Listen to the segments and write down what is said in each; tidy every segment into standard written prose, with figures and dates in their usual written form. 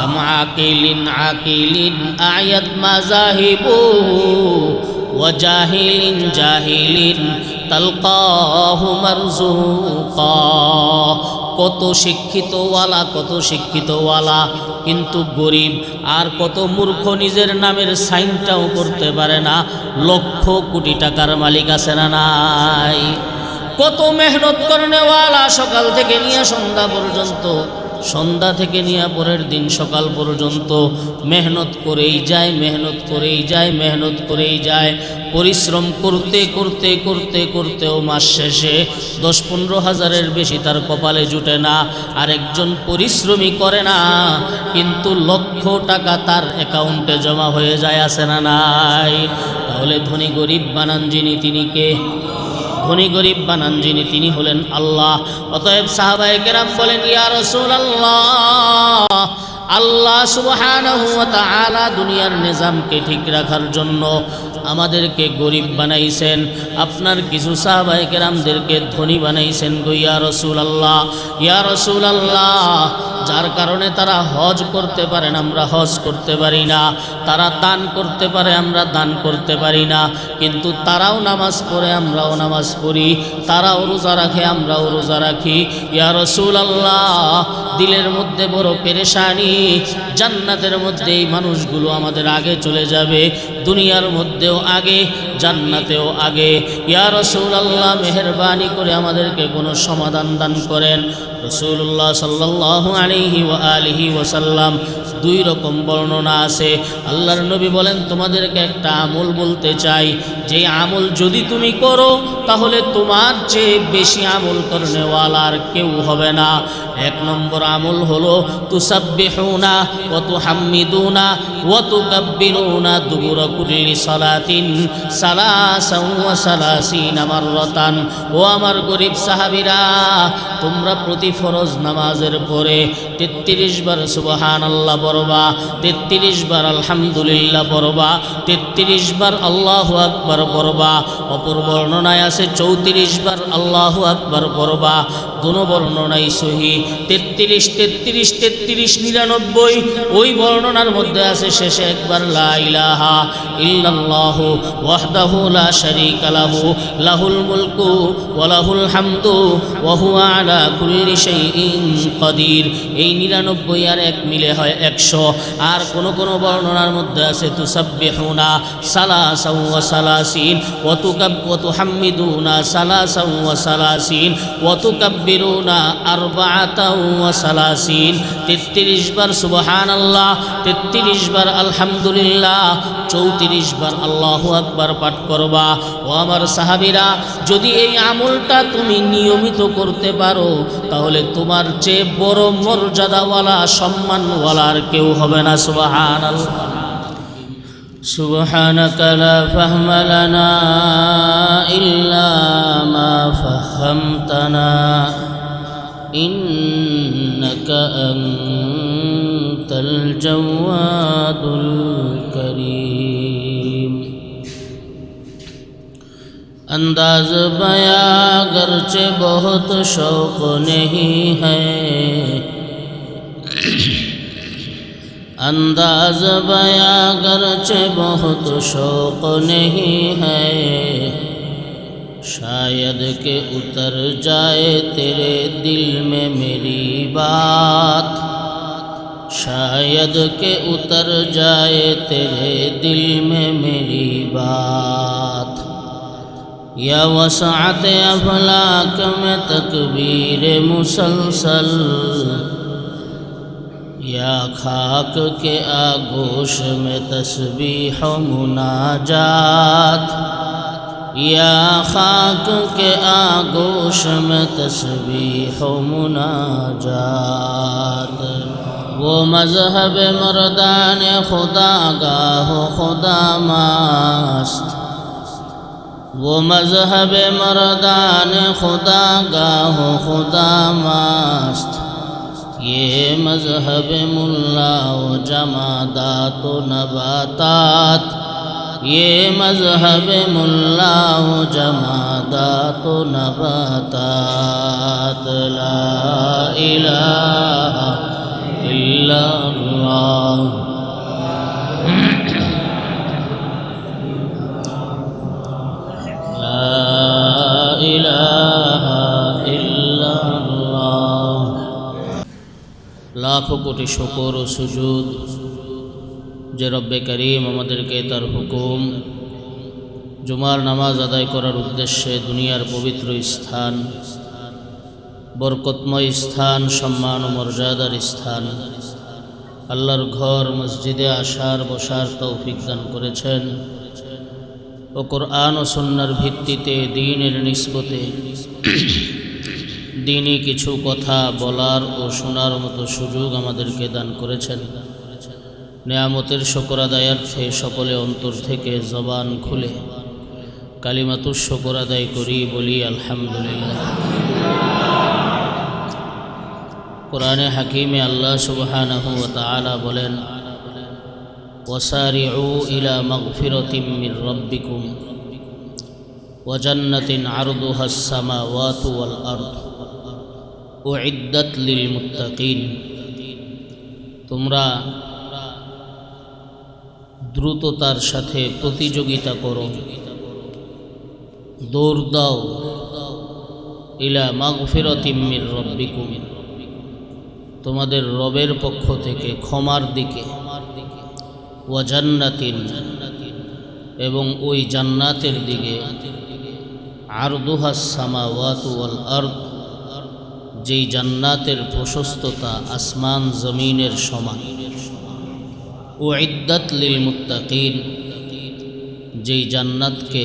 কাম আকিলিন আয়াত মাযাহিবু ওয়া জাহিলিন তালকাহু মারজুকা। কত শিক্ষিতওয়ালা কিন্তু গরিব, আর কত মূর্খ নিজের নামের সাইনটাও করতে পারে না। লক্ষ কোটি টাকার মালিক আছে না নাই? কত মেহনত করনেওয়ালা সকাল থেকে নিয়ে সন্ধ্যা পর্যন্ত, সন্ধ্যা থেকে নিয়ে পরের দিন সকাল পর্যন্ত মেহনত করেই যায়, পরিশ্রম করতেও মাস শেষে 10-15 হাজারের বেশি তার কপালে জুটে না। আরেকজন পরিশ্রমী করে না, কিন্তু লক্ষ টাকা তার অ্যাকাউন্টে জমা হয়ে যায়, আছে না নাই? তাহলে ধনী গরিব বানান যিনি, তিনি কে? ধনী গরিব বানান যিনি, তিনি হলেন আল্লাহ। অতএব সাহাবায়ে কেরাম বলেন, ইয়া রাসূলুল্লাহ, আল্লাহ সুবহানাহু ওয়া তাআলা দুনিয়ার নিজামকে ঠিক রাখার জন্য আমাদেরকে গরিব বানাইছেন, আপনার কিছু সাহাবায়ে কেরামদেরকে ধনী বানাইছেন গো ইয়া রাসূলুল্লাহ। যার কারণে তারা হজ করতে পারেন, আমরা হজ করতে পারি না। তারা দান করতে পারে, আমরা দান করতে পারি না। কিন্তু তারাও নামাজ পড়ে, আমরাও নামাজ পড়ি। তারাও রোজা রাখে, আমরাও রোজা রাখি। ইয়া রাসূলুল্লাহ, দিলের মধ্যে বড় পেরেশানি। জান্নাতের মধ্যে এই মানুষগুলো আমাদের আগে চলে যাবে, দুনিয়ার মধ্যেও আগে, জান্নাতেও আগে। ইয়া রাসূলুল্লাহ, মেহেরবানি করে আমাদেরকে কোনো সমাধান দান করেন। রাসূলুল্লাহ সাল্লাল্লাহু আলাইহি ওয়া আলিহি ওয়াসাল্লাম 2 রকম বর্ণনা আছে। আল্লাহর নবী বলেন, তোমাদেরকে একটা আমল বলতে চাই, যে আমল যদি তুমি করো তাহলে তোমার চেয়ে বেশি আমল করনেওয়ালা আর কেউ হবে না। 1 নম্বর আমল হলো তুসাব্বিহুনা ওয়া তুহাম্মিদুনা ওয়া তুকাব্বিরুনা দুবুরা কুল্লি সালাতিন সালাসান ওয়া সালাসিনা মাররাতান। ও আমার গরিব সাহাবীরা, তোমরা প্রতি ফরজ নামাজের পরে 33 বার সুবহানাল্লাহ পড়বা, 33 বার আলহামদুলিল্লাহ পড়বা, 33 বার আল্লাহু আকবার পড়বা। অপর বর্ণনায় আছে 34 বার আল্লাহু আকবার পড়বা। দুনো বর্ণনাই সহিহ। 33 99। ওই বর্ণনার মধ্যে আছে শেষে একবার লা ইলাহা ইল্লাল্লাহু ওয়াহদাহু লা শারীকা লাহু লাহুল মুলকু ওয়া লাহুল হামদু ওয়া হুয়া আলা কুল্লি শাইইন কাদির। এই 99 আর 1 মিলে হয় 100। আর কোন কোন বর্ণনার মধ্যে আছে তুসাব্বিহুনা সালাসান ওয়া সালাসিন ওয়া তুহাম্মিদুনা সালাসান ওয়া সালাসিন ওয়া তুকাব্বিরুনা আরবাআতান ওয়া সালাসিন। 33 বার সুবহানাল্লাহ, 33 বার আলহামদুলিল্লাহ, 34 বার আল্লাহু আকবার পাঠ করবা। ও আমার সাহাবীরা, যদি এই আমলটা তুমি নিয়মিত করতে পারো তাহলে তোমার চেয়ে বড় মর্যাদাওয়ালা, সম্মানওয়ালা আর কেউ হবে না। সুবহানাল্লাহ। সুবহানাকা লা ফাহমা লানা ইল্লা মা ফাহামতানা ইন্নাকা আনতাল জাওয়াদুল করিম। अंदाज बयां गरचे बहुत शौक नहीं है, अंदाज बयां गरचे बहुत शौक नहीं है, शायद के उतर जाए तेरे दिल में मेरी बात, शायद के उतर जाए तेरे दिल में मेरी बात। या वसाअत अफलाक में तकबीर मुसलसल, या खाक के आगोश में तस्बीह मुनाजात, या खाक के आगोश में तस्बीह मुनाजात। वो मज़हब मर्दान खुदागाह खुदा मस्त, वो मज़हब मर्दान खुदागाह खुदा मस्त, ये मज़हब मुल्ला व जमादात व नबातात, ये मज़हब मुल्ला व जमादात व नबातात। ला इलाहा إلا الله لا إله إلا الله লাখো কোটি শুকর ও সুজুদ যে রব্বে করিম আমাদেরকে তার হুকুম জুমার নামাজ আদায় করার উদ্দেশ্যে দুনিয়ার পবিত্র স্থান, বরকতময় স্থান, সম্মান ও মর্যাদার স্থান, আল্লাহর ঘর মসজিদে আসার বসার তৌফিক দান করেছেন ও কোরআন ও সুন্নাহর ভিত্তিতে দ্বীনের নিসবতে দ্বীনি কিছু কথা বলার ও শোনার মতো সুযোগ আমাদেরকে দান করেছেন। নেয়ামতের শুকর আদায়ার্থে সকলে অন্তর থেকে জবান খুলে কালিমাতুশ শুকর আদায় করি, বলি আলহামদুলিল্লাহ। কোরআনে হাকিমে আল্লাহ সুবহানাহু ওয়া তাআলা বলেন, ওয়াসারিউ ইলা মাগফিরাতিম মির রাব্বিকুম ওয়া জান্নাতিন আরদুহাস সামাওয়াতু ওয়াল আরদ উইদ্দাত লিল মুত্তাকিন। তোমরা দ্রুততার সাথে প্রতিযোগিতা করো, দৌড় দাও ইলা মাগফিরাতিম মির রাব্বিকুম, তোমাদের রবের পক্ষ থেকে ক্ষমার দিকে, ওয়া জান্নাতিন, এবং ওই জান্নাতের দিকে, আরদুহাস সামাওয়াতু ওয়াল আরদ, যেই জান্নাতের প্রশস্ততা আসমান জমিনের সমান, উইদ্দাত লিল মুত্তাকিন, যেই জান্নাতকে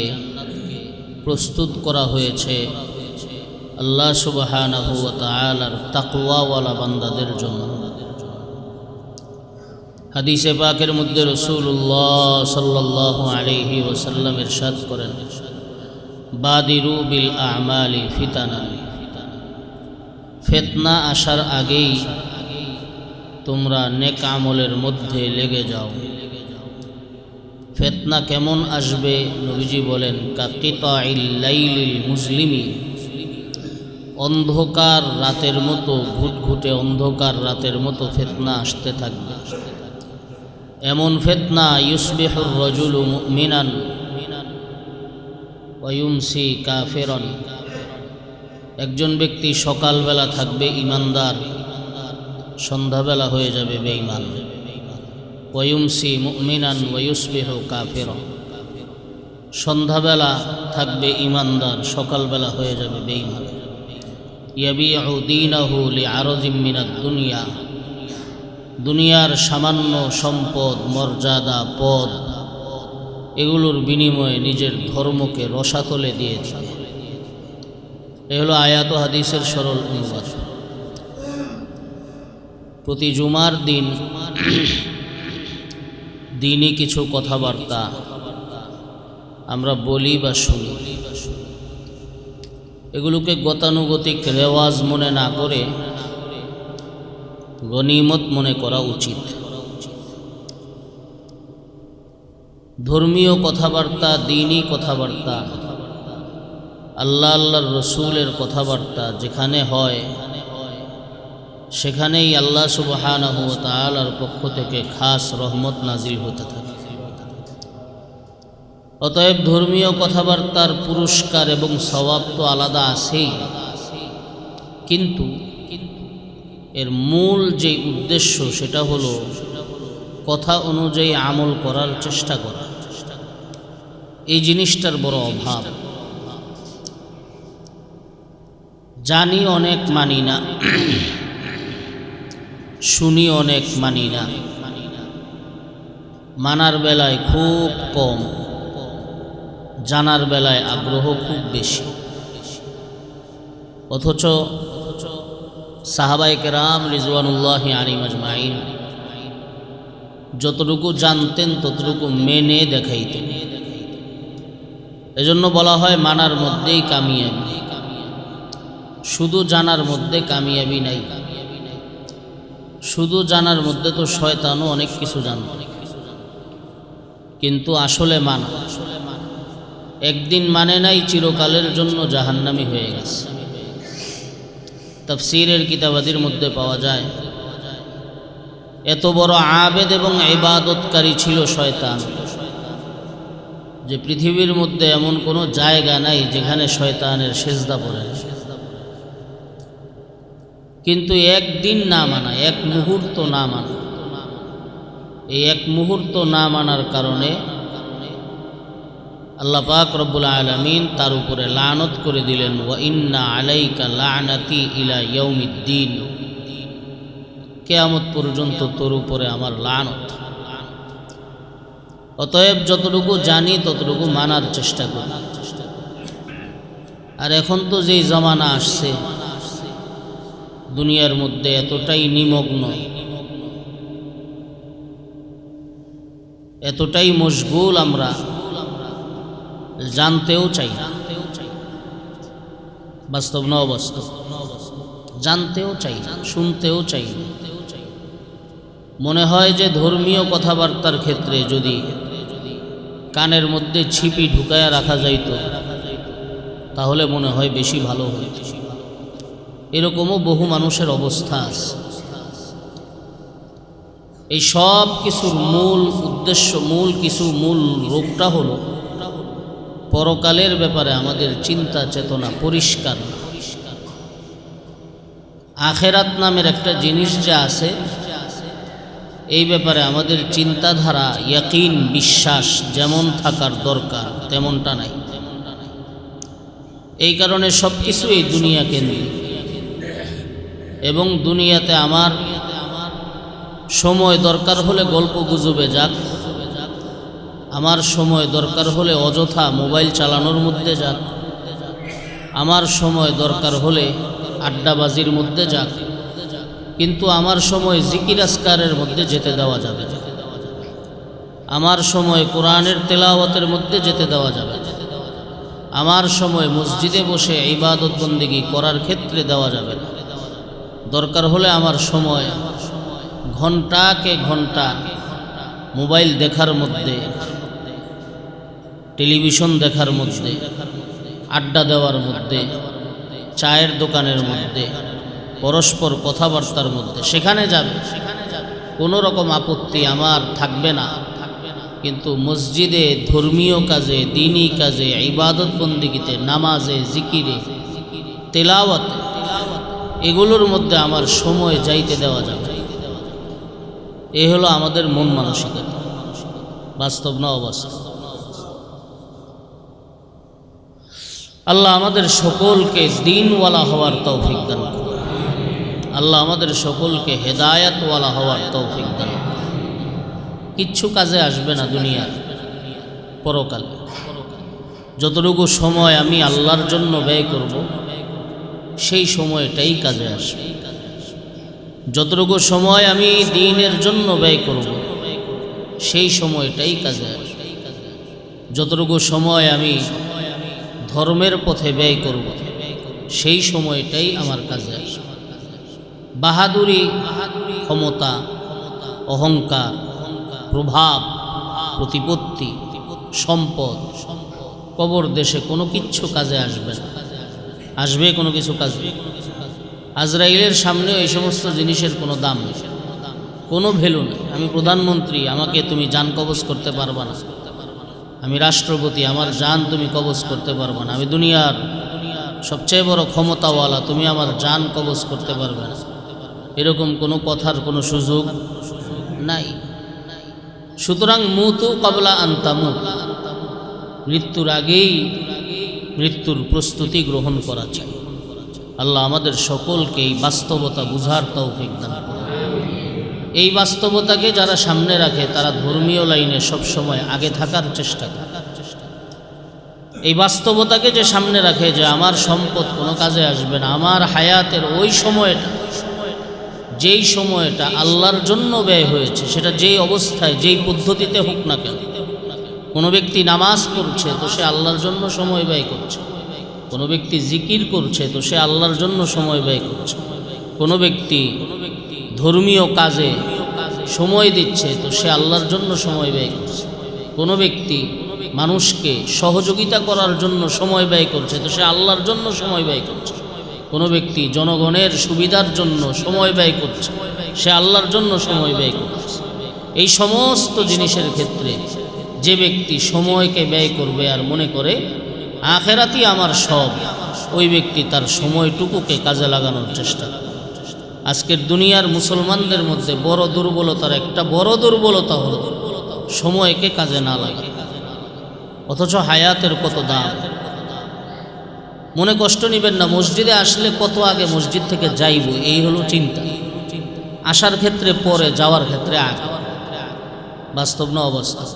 প্রস্তুত করা হয়েছে আল্লাহ সুবহানাহু ওয়া তাআলার তাকওয়াওয়ালা বান্দাদের জন্য। হাদিসে পাকের মধ্যে রাসূলুল্লাহ সাল্লাল্লাহু আলাইহি ওয়াসাল্লাম ইরশাদ করেন, বাদিরু বিল আমালি ফিতানান, ফিতনা আসার আগেই তোমরা নেক আমলের মধ্যে লেগে যাও। ফিতনা কেমন আসবে? নবীজি বলেন, কাকিতাইল লাইলিল মুজলিমি, অন্ধকার রাতের মতো, ঘুটঘুটে অন্ধকার রাতের মতো ফিতনা আসতে থাকবে। এমন ফিতনা, ইউসবিহুর রাজুলু মুমিনান ওয়া ইউমসি কাফিরান, একজন ব্যক্তি সকালবেলা থাকবে ইমানদার, সন্ধ্যাবেলা হয়ে যাবে বেঈমান। ওয়া ইউমসি মুমিনান ওয়া ইউসবিহু কাফিরান, সন্ধ্যাবেলা থাকবে ইমানদার, সকালবেলা হয়ে যাবে বেঈমান। ইয়াবিউ দীনাহু লিআরজিম মিনাদ দুনিয়া, দুনিয়ার সামান্য সম্পদ, মর্যাদা, পদ, এগুলোর বিনিময়ে নিজের ধর্মকে রসাতলে দিয়ে দিবে। এ হলো আয়াত ও হাদিসের সরল অনুবাদ। প্রতি জুমার দিন দিনই কিছু কথাবার্তা আমরা বলি বা শুনি, এগুলোকে গতানুগতিক রেওয়াজ মনে না করে গনিমত মনে করা উচিত। ধর্মীয় কথাবার্তা, দ্বীনি কথাবার্তা, আল্লাহর রসুলের কথাবার্তা যেখানে হয় সেখানেই আল্লাহ সুবহানাহু ওয়া তাআলার পক্ষ থেকে খাস রহমত নাজিল হতে থাকে। অতএব ধর্মীয় কথাবার্তার পুরস্কার এবং সওয়াব তো আলাদা আছেই, কিন্তু এর মূল যে উদ্দেশ্য সেটা হলো কথা অনুযায়ী আমল করার চেষ্টা করা। এই জিনিসটার বড় অভাব। জানি অনেক, মানি না, শুনি অনেক, মানি না, মানার বেলায় খুব কম, জানার বেলায় আগ্রহ খুব বেশি। অথচ সাহাবায়ে কেরাম রিজওয়ানুল্লাহি আলাইহিম আজমাইন যতটুকু জানতেন ততটুকু মেনে দেখাইতেন। এজন্য বলা হয় মানার মধ্যেই কামিয়াবি, শুধু জানার মধ্যে কামিয়াবি নাই। শুধু জানার মধ্যে তো শয়তানও অনেক কিছু জানত, কিন্তু আসলে মানা, একদিন মানে নাই, চিরকালের জন্য জাহান্নামী হয়ে গেছে। তাফসীরের কিতাবাদির মধ্যে পাওয়া যায় এত বড় আবেদ এবং ইবাদতকারী ছিল শয়তান যে পৃথিবীর মধ্যে এমন কোনো জায়গা নাই যেখানে শয়তানের সেজদা পড়ে না। কিন্তু একদিন না মানা, এক মুহূর্ত না মানা, এই এক মুহূর্ত না মানার কারণে আল্লাহ পাক রব্বুল আলামিন তার উপরে লানত করে দিলেন, ওয়া ইন্না আলাইকা লানাতি ইলা ইয়াউমিদ্দিন, কিয়ামত পর্যন্ত তোর উপরে আমার লানত। অতএব যতটুকু জানি ততটুকু মানার চেষ্টা করি। আর এখন তো যেই জমানা আসছে, দুনিয়ার মধ্যে এতটাই নিমগ্ন, এতটাই মশগুল, আমরা জানতেও চাই না। বাস্তব না অবাস্তব? জানতেও চাই না, শুনতেও চাই না। মনে হয় যে ধর্মীয় কথাবার্তার ক্ষেত্রে যদি কানের মধ্যে ছিপি ঢুকায়া রাখা যাইত তাহলে মনে হয় বেশি ভালো হইত। এরকমও বহু মানুষের অবস্থা আছে। এই সব কিছুর মূল উদ্দেশ্য, মূল রোগটা হলো পরকালের ব্যাপারে আমাদের চিন্তা চেতনা পরিষ্কার না। আখেরাত নামের একটা জিনিস যা আছে, এই ব্যাপারে আমাদের চিন্তাধারা, ইয়াকিন, বিশ্বাস যেমন থাকার দরকার তেমনটা নাই। এই কারণে সব কিছু এই দুনিয়া কেন্দ্রিক, এবং দুনিয়াতে আমার সময় দরকার হলে গল্প গুজবে যাক, আমার সময় দরকার হলে অযথা মোবাইল চালানোর মধ্যে যাক, আমার সময় দরকার হলে আড্ডাবাজির মধ্যে যাক, কিন্তু আমার সময় জিকির আজকারের মধ্যে যেতে দেওয়া যাবে না। আমার সময় কোরআনের তেলাওয়াতের মধ্যে যেতে দেওয়া যাবে না। আমার সময় মসজিদে বসে ইবাদত বন্দেগী করার ক্ষেত্রে দেওয়া যাবে না। দরকার হলে আমার সময় ঘন্টাকে ঘন্টা মোবাইল দেখার মধ্যে, টেলিভিশন দেখার মধ্যে, আড্ডা দেওয়ার মধ্যে, চায়ের দোকানের মধ্যে, পরস্পর কথাবার্তার মধ্যে, সেখানে যাবে, কোনো রকম আপত্তি আমার থাকবে না। কিন্তু মসজিদে, ধর্মীয় কাজে, দ্বীনি কাজে, ইবাদত বন্দেগীতে, নামাজে, জিকিরে, তেলাওয়াতে, এগুলোর মধ্যে আমার সময় যাইতে দেওয়া যাবে। এই হলো আমাদের মন মানসিকতা। বাস্তব না অবাস্তব? আল্লাহ আমাদের সকলকে দ্বীনওয়ালা হওয়ার তৌফিক দান করুন। আল্লাহ আমাদের সকলকে হেদায়াতওয়ালা হওয়ার তৌফিক দান করুন। কিচ্ছু কাজে আসবে না দুনিয়ার পরকালে। যতটুকু সময় আমি আল্লাহর জন্য ব্যয় করব, সেই সময়টাই কাজে আসবে। যতটুকু সময় আমি দ্বীনের জন্য ব্যয় করব, সেই সময়টাই কাজে আসবে। যতটুকু সময় আমি ধর্মের পথে ব্যয় করব, সেই সময়টাই আমার কাজে আসবে। বাহাদুরি, ক্ষমতা, অহংকার, প্রভাব, প্রতিপত্তি, সম্পদ, কবর দেশে কোনো কিচ্ছু কাজে আসবে না। আসবে কোনো কিছু কাজে? আজরাইলের সামনে এই সমস্ত জিনিসের কোনো দাম নেই, কোনো ভ্যালু নেই। আমি প্রধানমন্ত্রী, আমাকে তুমি জান কবজ করতে পারবা না। আমি রাষ্ট্রপতি, আমার জান তুমি কবজ করতে পারবা না। আমি দুনিয়ার সবচেয়ে বড় ক্ষমতাওয়ালা, তুমি আমার জান কবজ করতে পারবে না। এরকম কোনো কথার কোনো সুযোগ নাই। সুতরাং মুতু ক্বাবলা আন তামুত, মৃত্যুর আগেই মৃত্যুর প্রস্তুতি গ্রহণ করা চাই। আল্লাহ আমাদের সকলকে এই বাস্তবতা বুঝার তৌফিক দান করুন। এই বাস্তবতাকে যারা সামনে রাখে তারা ধর্মীয় লাইনে সবসময় আগে থাকার চেষ্টা করে। এই বাস্তবতাকে যে সামনে রাখে যে আমার সম্পদ কোনো কাজে আসবে না, আমার হায়াতের ওই সময়টা, যেই সময়টা আল্লাহর জন্য ব্যয় হয়েছে, সেটা যেই অবস্থায়, যেই পদ্ধতিতে হোক না কেন। কোনো ব্যক্তি নামাজ পড়ছে তো সে আল্লাহর জন্য সময় ব্যয় করছে, কোনো ব্যক্তি জিকির করছে তো সে আল্লাহর জন্য সময় ব্যয় করছে, কোনো ব্যক্তি ধর্মীয় কাজে সময় দিচ্ছে তো সে আল্লাহর জন্য সময় ব্যয় করছে, কোনো ব্যক্তি মানুষকে সহযোগিতা করার জন্য সময় ব্যয় করছে তো সে আল্লাহর জন্য সময় ব্যয় করছে, কোনো ব্যক্তি জনগণের সুবিধার জন্য সময় ব্যয় করছে, সে আল্লাহর জন্য সময় ব্যয় করতেছে। এই সমস্ত জিনিসের ক্ষেত্রে যে ব্যক্তি সময়কে ব্যয় করবে আর মনে করে আখেরাতই আমার সব, ওই ব্যক্তি তার সময়টুকুকে কাজে লাগানোর চেষ্টা করে। আজকের দুনিয়ার মুসলমানদের মধ্যে বড় দুর্বলতার একটা বড় দুর্বলতা হলো সময়কে কাজে না লাগে, অথচ হায়াতের কত দাম। মনে কষ্ট নেবেন না, মসজিদে আসলে কত আগে মসজিদ থেকে যাইব এই হলো চিন্তা। আসার ক্ষেত্রে পরে, যাওয়ার ক্ষেত্রে আগে। বাস্তব না অবাস্তব?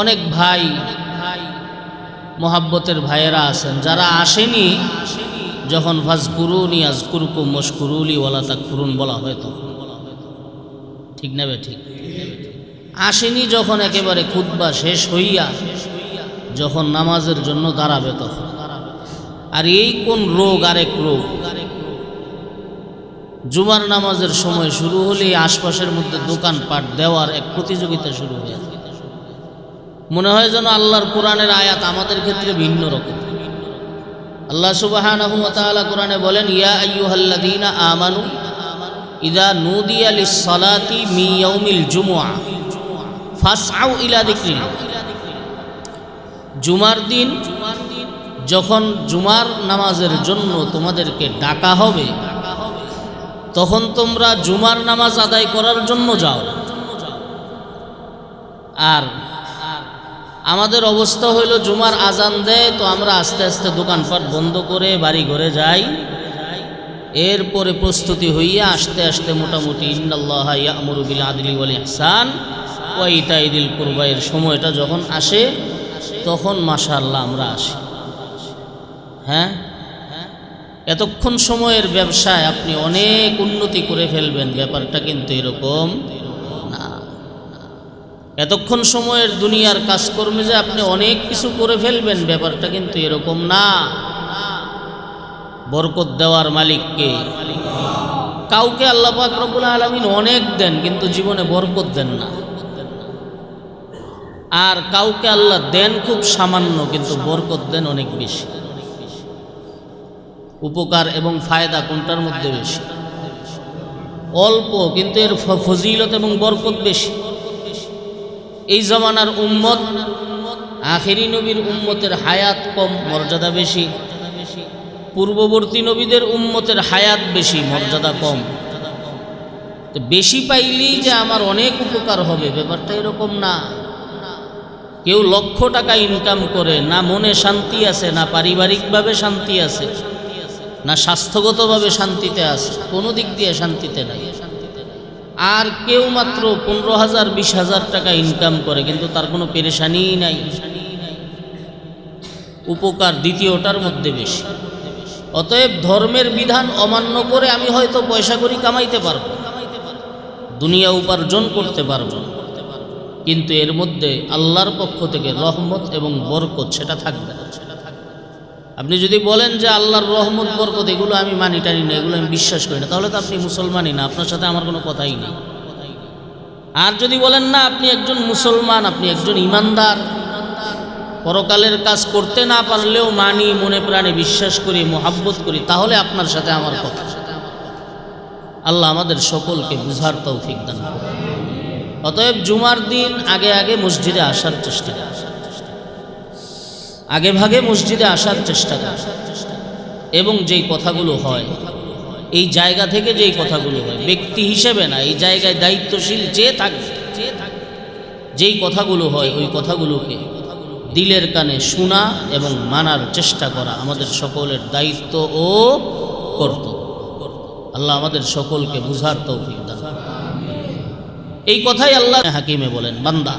অনেক ভাই মোহাব্বতের ভাইয়েরা আছেন যারা আসেনি যখন ফাজকুরুনি আযকুরকুম ওয়াশকুরুলি ওয়ালা তাকফুরুন বলা হয় তখন। ঠিক না বে ঠিক? আসেনি যখন একেবারে খুতবা শেষ হইয়া যখন নামাজের জন্য দাঁড়াবে তখন। আর এই কোন রোগ, আরেক রোগ। জুমার নামাজের সময় শুরু হলেই আশপাশের মধ্যে দোকানপাট দেওয়ার এক প্রতিযোগিতা শুরু হয়ে যায়। মনে হয় যেন আল্লাহর কোরআনের আয়াত আমাদের ক্ষেত্রে ভিন্ন রকম। আল্লাহ সুবহানাহু ওয়া তাআলা কোরআনে বলেন, ইয়া আইয়ুহাল্লাযীনা আমানু ইযা নুদিয়া লিস-সালাতি মিন ইয়াউমিল জুমুআহ ফাসআউ ইলা যিকরিল্লাহ। জুমার দিন যখন জুমার নামাজের জন্য তোমাদেরকে ডাকা হবে তখন তোমরা জুমার নামাজ আদায় করার জন্য যাও। আর আমাদের অবস্থা হইল জুমার আজান দেয় তো আমরা আস্তে আস্তে দোকানপাট বন্ধ করে বাড়ি ঘরে যাই, এরপরে প্রস্তুতি হইয়া আস্তে আস্তে মোটামুটি ইন্নাল্লাহা ইয়া'মুরু বিল আদলি ওয়াল ইহসান ওয়া ইতাই যিল কুরবা এর সময়টা যখন আসে তখন মাশাআল্লাহ আমরা আসি। হ্যাঁ, এতক্ষণ সময়ের ব্যবসায় আপনি অনেক উন্নতি করে ফেলবেন, ব্যাপারটা কিন্তু এরকম না। এতক্ষণ সময়ের দুনিয়ার কাজকর্মে যে আপনি অনেক কিছু করে ফেলবেন, ব্যাপারটা কিন্তু এরকম না। বরকত দেওয়ার মালিককে। কাউকে আল্লাহ পাক রব্বুল আলামিন অনেক দেন কিন্তু জীবনে বরকত দেন না, আর কাউকে আল্লাহ দেন খুব সামান্য কিন্তু বরকত দেন অনেক বেশি। উপকার এবং ফায়দা কোনটার মধ্যে বেশি? অল্প কিন্তু এর ফজিলত এবং বরকত বেশি। এই জমানার উম্মত, আখেরি নবীর উম্মতের হায়াত কম, মর্যাদা বেশি। পূর্ববর্তী নবীদের উম্মতের হায়াত বেশি, মর্যাদা কম। তো বেশি পাইলেই যে আমার অনেক উপকার হবে, ব্যাপারটা এরকম না। কেউ লক্ষ টাকা ইনকাম করে, না মনে শান্তি আছে, না পারিবারিকভাবে শান্তি আছে, না স্বাস্থ্যগতভাবে শান্তিতে আছে, কোনো দিক দিয়ে শান্তিতে নাই। আর কেউ মাত্র 15,000 20,000 টাকা ইনকাম করে কিন্তু তার কোনো পেরেশানিই নাই। উপকার দ্বিতীয়টার মধ্যে বেশি। অতএব ধর্মের বিধান অমান্য করে আমি হয়তো পয়সা করি কামাইতে পারবো, দুনিয়া উপার্জন করতে পারবো, কিন্তু এর মধ্যে আল্লাহর পক্ষ থেকে রহমত এবং বরকত সেটা থাকবে না। আপনি যদি বলেন যে আল্লাহর রহমত বরকত এগুলো আমি মানি টানি না, এগুলো আমি বিশ্বাস করি না, তাহলে তো আপনি মুসলমানই না, আপনার সাথে আমার কোনো কথাই নেই। আর যদি বলেন না আপনি একজন মুসলমান, আপনি একজন ইমানদার, পরকালের কাজ করতে না পারলেও মানি, মনে প্রাণে বিশ্বাস করি, মোহাব্বত করি, তাহলে আপনার সাথে আমার কথা। আল্লাহ আমাদের সকলকে বুঝার তৌফিক দান করুন। অতএব জুমার দিন আগে আগে মসজিদে আসার চেষ্টা করা, আগে ভাগে মসজিদে আসার চেষ্টা করা, এবং যেই কথাগুলো হয় এই জায়গা থেকে, যেই কথাগুলো হয় ব্যক্তি হিসেবে না, এই জায়গায় দায়িত্বশীল যে থাকবে, যেই কথাগুলো হয় ওই কথাগুলোকে দিলের কানে শোনা এবং মানার চেষ্টা করা আমাদের সকলের দায়িত্ব ও কর্তব্য। আল্লাহ আমাদের সকলকে বুঝার তৌফিক দান করুন। এই কথাই আল্লাহ হাকিমে বলেন, বান্দা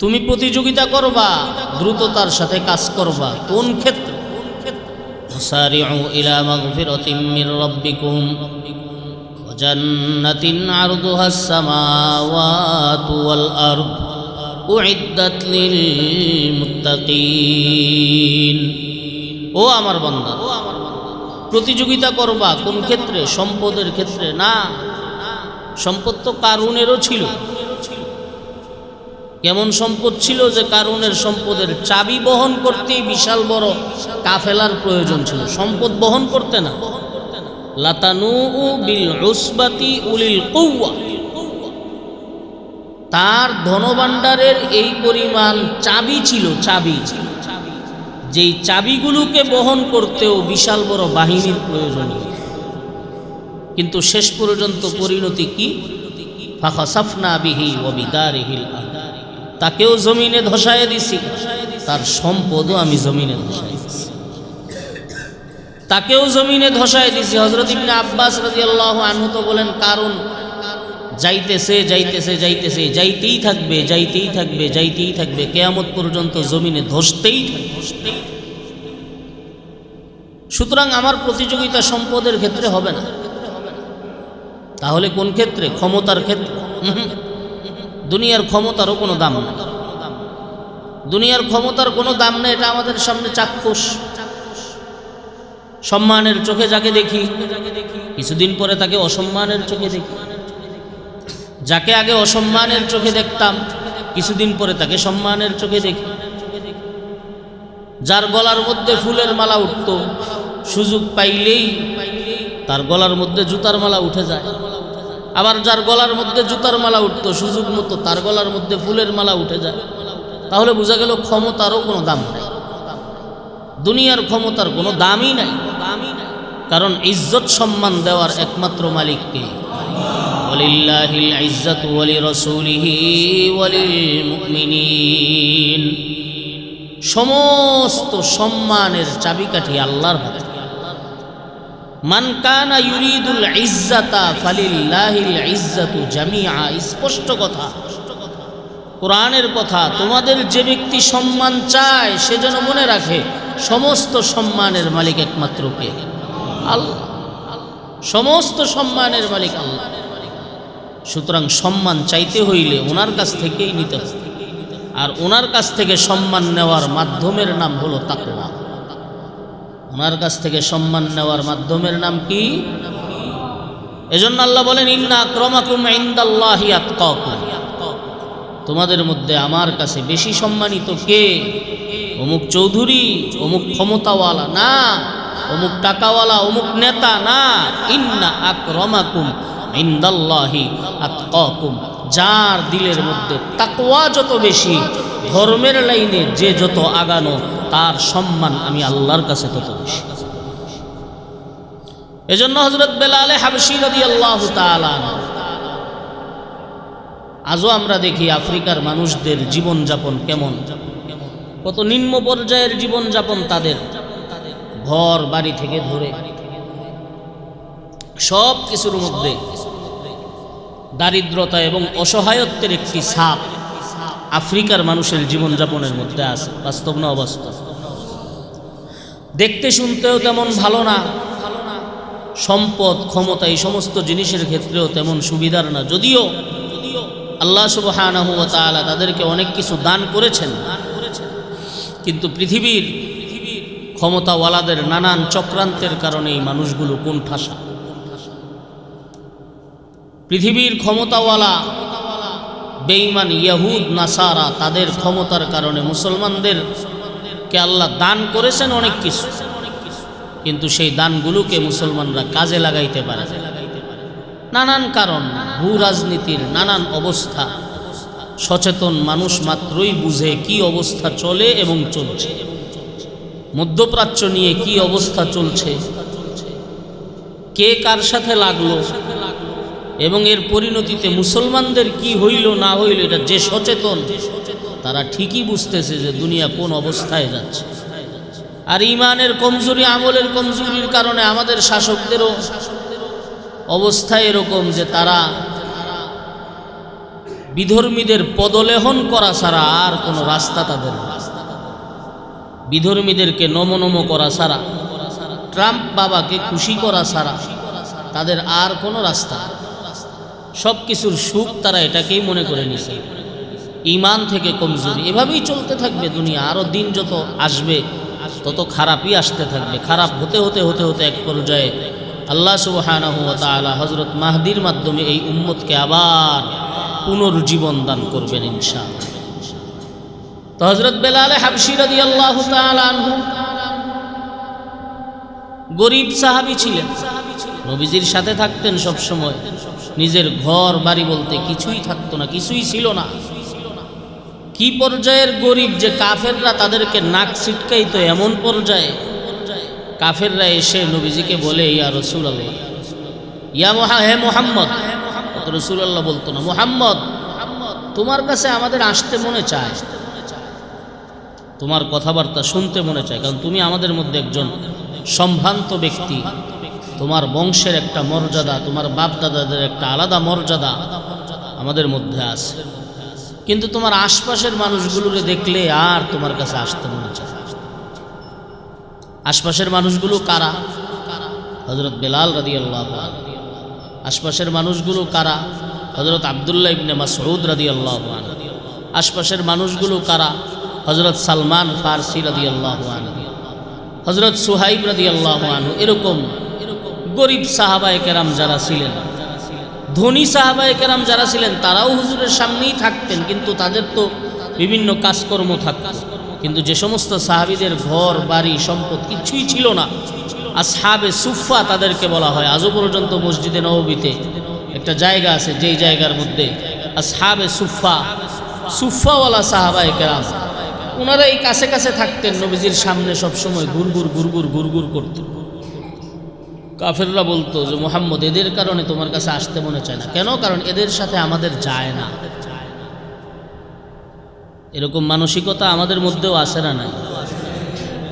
তুমি প্রতিযোগিতা করবা, দ্রুততার সাথে কাজ করবা। কোন ক্ষেত্রে? সারিউ ইলা মাগফিরাতিম মির রাব্বিকুম ওয়া জান্নাতিন আরদুহাস সামাওয়াতু ওয়াল আরদ উইদ্দাত লিল মুত্তাকিন। ও আমার বান্দা, প্রতিযোগিতা করবা কোন ক্ষেত্রে? সম্পদের ক্ষেত্রে না। সম্পদ তো কারুনেরও ছিল। কেমন সম্পদ ছিল যে কারুনের সম্পদের চাবি বহন করতেই বিশাল বড় কাফেলার প্রয়োজন ছিল, সম্পদ বহন করতে না। লাতানু বিল উসবাতি উলিল কুওয়া, তার ধনভাণ্ডারের এই পরিমাণ চাবি ছিল, চাবি, যেই চাবিগুলোকে বহন করতেও বিশাল বড় বাহিনীর প্রয়োজন। কিন্তু শেষ পর্যন্ত পরিণতি কি? ফাখাসাফনা বিহি ওয়া বিদারিহিল আরদ, তাকেও জমিনে ধসায় দিছি, তার সম্পদও আমি জমিনে ধসায় দিছি, তাকেও জমিনে ধসায় দিছি। হযরত ইবনে আব্বাস রাদিয়াল্লাহু আনহু তো বলেন, কারণ যাইতেছে যাইতেছে যাইতেছে, যাইতেই থাকবে, যাইতেই থাকবে, যাইতেই থাকবে, কিয়ামত পর্যন্ত জমিনে ধসতেই থাকবে। সুতরাং আমার প্রতিযোগিতা সম্পদের ক্ষেত্রে হবে না। তাহলে কোন ক্ষেত্রে? ক্ষমতার ক্ষেত্রে। দুনিয়ার ক্ষমতারও কোনো দাম নেই, দুনিয়ার ক্ষমতার কোনো দাম নেই, এটা আমাদের সামনে চাক্ষুষ। সম্মানের চোখে যাকে দেখি, কিছুদিন পরে তাকে অসম্মানের চোখে দেখি। যাকে আগে অসম্মানের চোখে দেখতাম, কিছুদিন পরে তাকে সম্মানের চোখে দেখি। যার গলার মধ্যে ফুলের মালা উঠত, সুযোগ পাইলেই তার গলার মধ্যে জুতার মালা উঠে যায়। আবার যার গলার মধ্যে জুতার মালা উঠত, সুযোগ মতো তার গলার মধ্যে ফুলের মালা উঠে যায়। তাহলে বোঝা গেল ক্ষমতারও কোনো দাম নাই, দুনিয়ার ক্ষমতার কোনো দামই নাই। কারণ ইজ্জত সম্মান দেওয়ার একমাত্র মালিক কে? ওয়ালিল্লাহিল ইজ্জাতু ওয়া লিরাসূলিহি ওয়া লিল মুমিনিন। সমস্ত সম্মানের চাবিকাঠি আল্লাহর হাতে। মান কানা ইউরিদুল ইজ্জাতা ফালিল্লাহিল ইজ্জাতু জামিআ। স্পষ্ট কথা, কোরআনের কথা। তোমাদের যে ব্যক্তি সম্মান চায় সে যেন মনে রাখে সমস্ত সম্মানের মালিক একমাত্র কে? আল্লাহ। সমস্ত সম্মানের মালিক আল্লাহ। সুতরাং সম্মান চাইতে হইলে ওনার কাছ থেকেই নিতে হবে, আর ওনার কাছ থেকে সম্মান নেওয়ার মাধ্যমের নাম হলো তাকওয়া। ওনার কাছ থেকে সম্মান নেওয়ার মাধ্যমের নাম কি? এজন্য আল্লাহ বলেন, ইন্না আকরামাকুম ইনদাল্লাহি আতকাকুম। তোমাদের মধ্যে আমার কাছে বেশি সম্মানিত কে? অমুক চৌধুরী, অমুক ক্ষমতাওয়ালা না, অমুক টাকাওয়ালা, অমুক নেতা না। ইন্না আকরামাকুম ইনদাল্লাহি আতকাকুম। যার দিলের মধ্যে তাকওয়া যত বেশি, ধর্মের লাইনে যে যত আগানো, তার সম্মান আমি আল্লাহর কাছে তত বেশি। এজন্য হযরত বেলাল হাবশী রাদিয়াল্লাহু তাআলা, আজও আমরা দেখি আফ্রিকার মানুষদের জীবনযাপন কেমন, কত নিম্ন পর্যায়ের জীবনযাপন তাদের। ঘর বাড়ি থেকে ধরে সব কিছুর মধ্যে দারিদ্রতা এবং অসহায়ত্বের একটি ছাপ আফ্রিকার মানুষের জীবনযাপনের মধ্যে আছে। বাস্তব না অবাস্তব? দেখতে শুনতেও তেমন ভালো না, সম্পদ ক্ষমতা এই সমস্ত জিনিসের ক্ষেত্রেও তেমন সুবিধার না। যদিও আল্লাহ সুবহানাহু ওয়া তাআলা তাদেরকে অনেক কিছু দান করেছেন, কিন্তু পৃথিবীর ক্ষমতাওয়ালাদের নানান চক্রান্তের কারণে এই মানুষগুলো কোণঠাসা। পৃথিবীর ক্ষমতাওয়ালা বেঈমান ইয়াহুদ নাসারা, তাদের ক্ষমতার কারণে মুসলমানদেরকে আল্লাহ দান করেছেন অনেক কিছু, কিন্তু সেই দানগুলোকে মুসলমানরা কাজে লাগাইতে পারে নানান কারণ, ভূ রাজনীতির নানান অবস্থা। সচেতন মানুষ মাত্রই বুঝে কি অবস্থা চলে এবং চলছে। মধ্যপ্রাচ্য নিয়ে কি অবস্থা চলছে, কে কার সাথে লাগলো এবং এর পরিণতিতে মুসলমানদের কি হইল না হইল, এটা যে সচেতন তারা ঠিকই বুঝতেছে যে দুনিয়া কোন অবস্থায় যাচ্ছে। আর ইমানের কমজোরি, আমলের কমজোরির কারণে আমাদের শাসকদেরও অবস্থা এরকম যে তারা বিধর্মীদের পদলেহন করা ছাড়া আর কোনো রাস্তা তাদের, বিধর্মীদেরকে নম করা ছাড়া, ট্রাম্প বাবাকে খুশি করা ছাড়া তাদের আর কোনো রাস্তা। সব কিছুর সুখ তারা এটাকেই মনে করে নিছে। ইমান থেকে কমজোরি, এভাবেই চলতে থাকবে দুনিয়া। আরও দিন যত আসবে তত খারাপই আসতে থাকবে। খারাপ হতে হতে হতে হতে এক পর্যায়ে আল্লাহ সুবহানাহু ওয়া তাআলা হযরত মাহদির মাধ্যমে এই উম্মতকে আবার পুনর্জীবন দান করবেন ইনশাআল্লাহ। তো হযরত বেলাল হাবশী রাদিয়াল্লাহু তাআলা আনহু গরিব সাহাবী ছিলেন, নবীজির সাথে থাকতেন সব সময়। নিজের ঘর বাড়ি বলতে কিছুই থাকতো না, কিছুই ছিল না। কি পর্যায়ের গরিব যে কাফেররা তাদেরকে নাক ছিটকাইতো, এমন পর্যায়ে কাফেররা এসে নবীজিকে বলে, ইয়া রাসূলুল্লাহ, হে মুহাম্মদ। রাসূলুল্লাহ বলতো না, মুহাম্মদ তোমার কাছে আমাদের আসতে মনে চায়, তোমার কথাবার্তা শুনতে মনে চায়, কারণ তুমি আমাদের মধ্যে একজন সম্ভ্রান্ত ব্যক্তি, তোমার বংশের একটা মর্যাদা, তোমার বাপ দাদাদের একটা আলাদা মর্যাদা আমাদের মধ্যে আছে। কিন্তু তোমার আশপাশের মানুষগুলোকে দেখলে আর তোমার কাছে আসতে মনে চায়। আশপাশের মানুষগুলো কারা? হযরত বেলাল রাদিয়াল্লাহু আনহু। আশপাশের মানুষগুলো কারা? হযরত আব্দুল্লাহ ইবনে মাসউদ রাদিয়াল্লাহু আনহু। আশপাশের মানুষগুলো কারা? হযরত সালমান ফারসি রাদিয়াল্লাহু আনহু, হযরত সুহাইব রাদিয়াল্লাহু আনহু। এরকম গরিব সাহাবায়ে কেরাম যারা ছিলেন, ধনী সাহাবায়ে কেরাম যারা ছিলেন, তারাও হুজুরের সামনেই থাকতেন, কিন্তু তাদের তো বিভিন্ন কাজকর্ম থাকত। কিন্তু যে সমস্ত সাহাবীদের ঘর বাড়ি সম্পদ কিছুই ছিল না, আসহাবে সুফা তাদেরকে বলা হয়। আজও পর্যন্ত মসজিদে নববীতে একটা জায়গা আছে, যেই জায়গার মধ্যে আসহাবে সুফা, সুফাওয়ালা সাহাবায়ে কেরাম, ওনারা এই কাছে কাছে থাকতেন, নবীজির সামনে সবসময় গুরগুর গুরগুর গুরগুর করতেন। কাফেররা বলতো যে মুহাম্মদ, এদের কারণে তোমার কাছে আসতে মনে চায় না। কেন? কারণ এদের সাথে আমাদের যায় না। এরকম মানসিকতা আমাদের মধ্যেও আছে না নাই?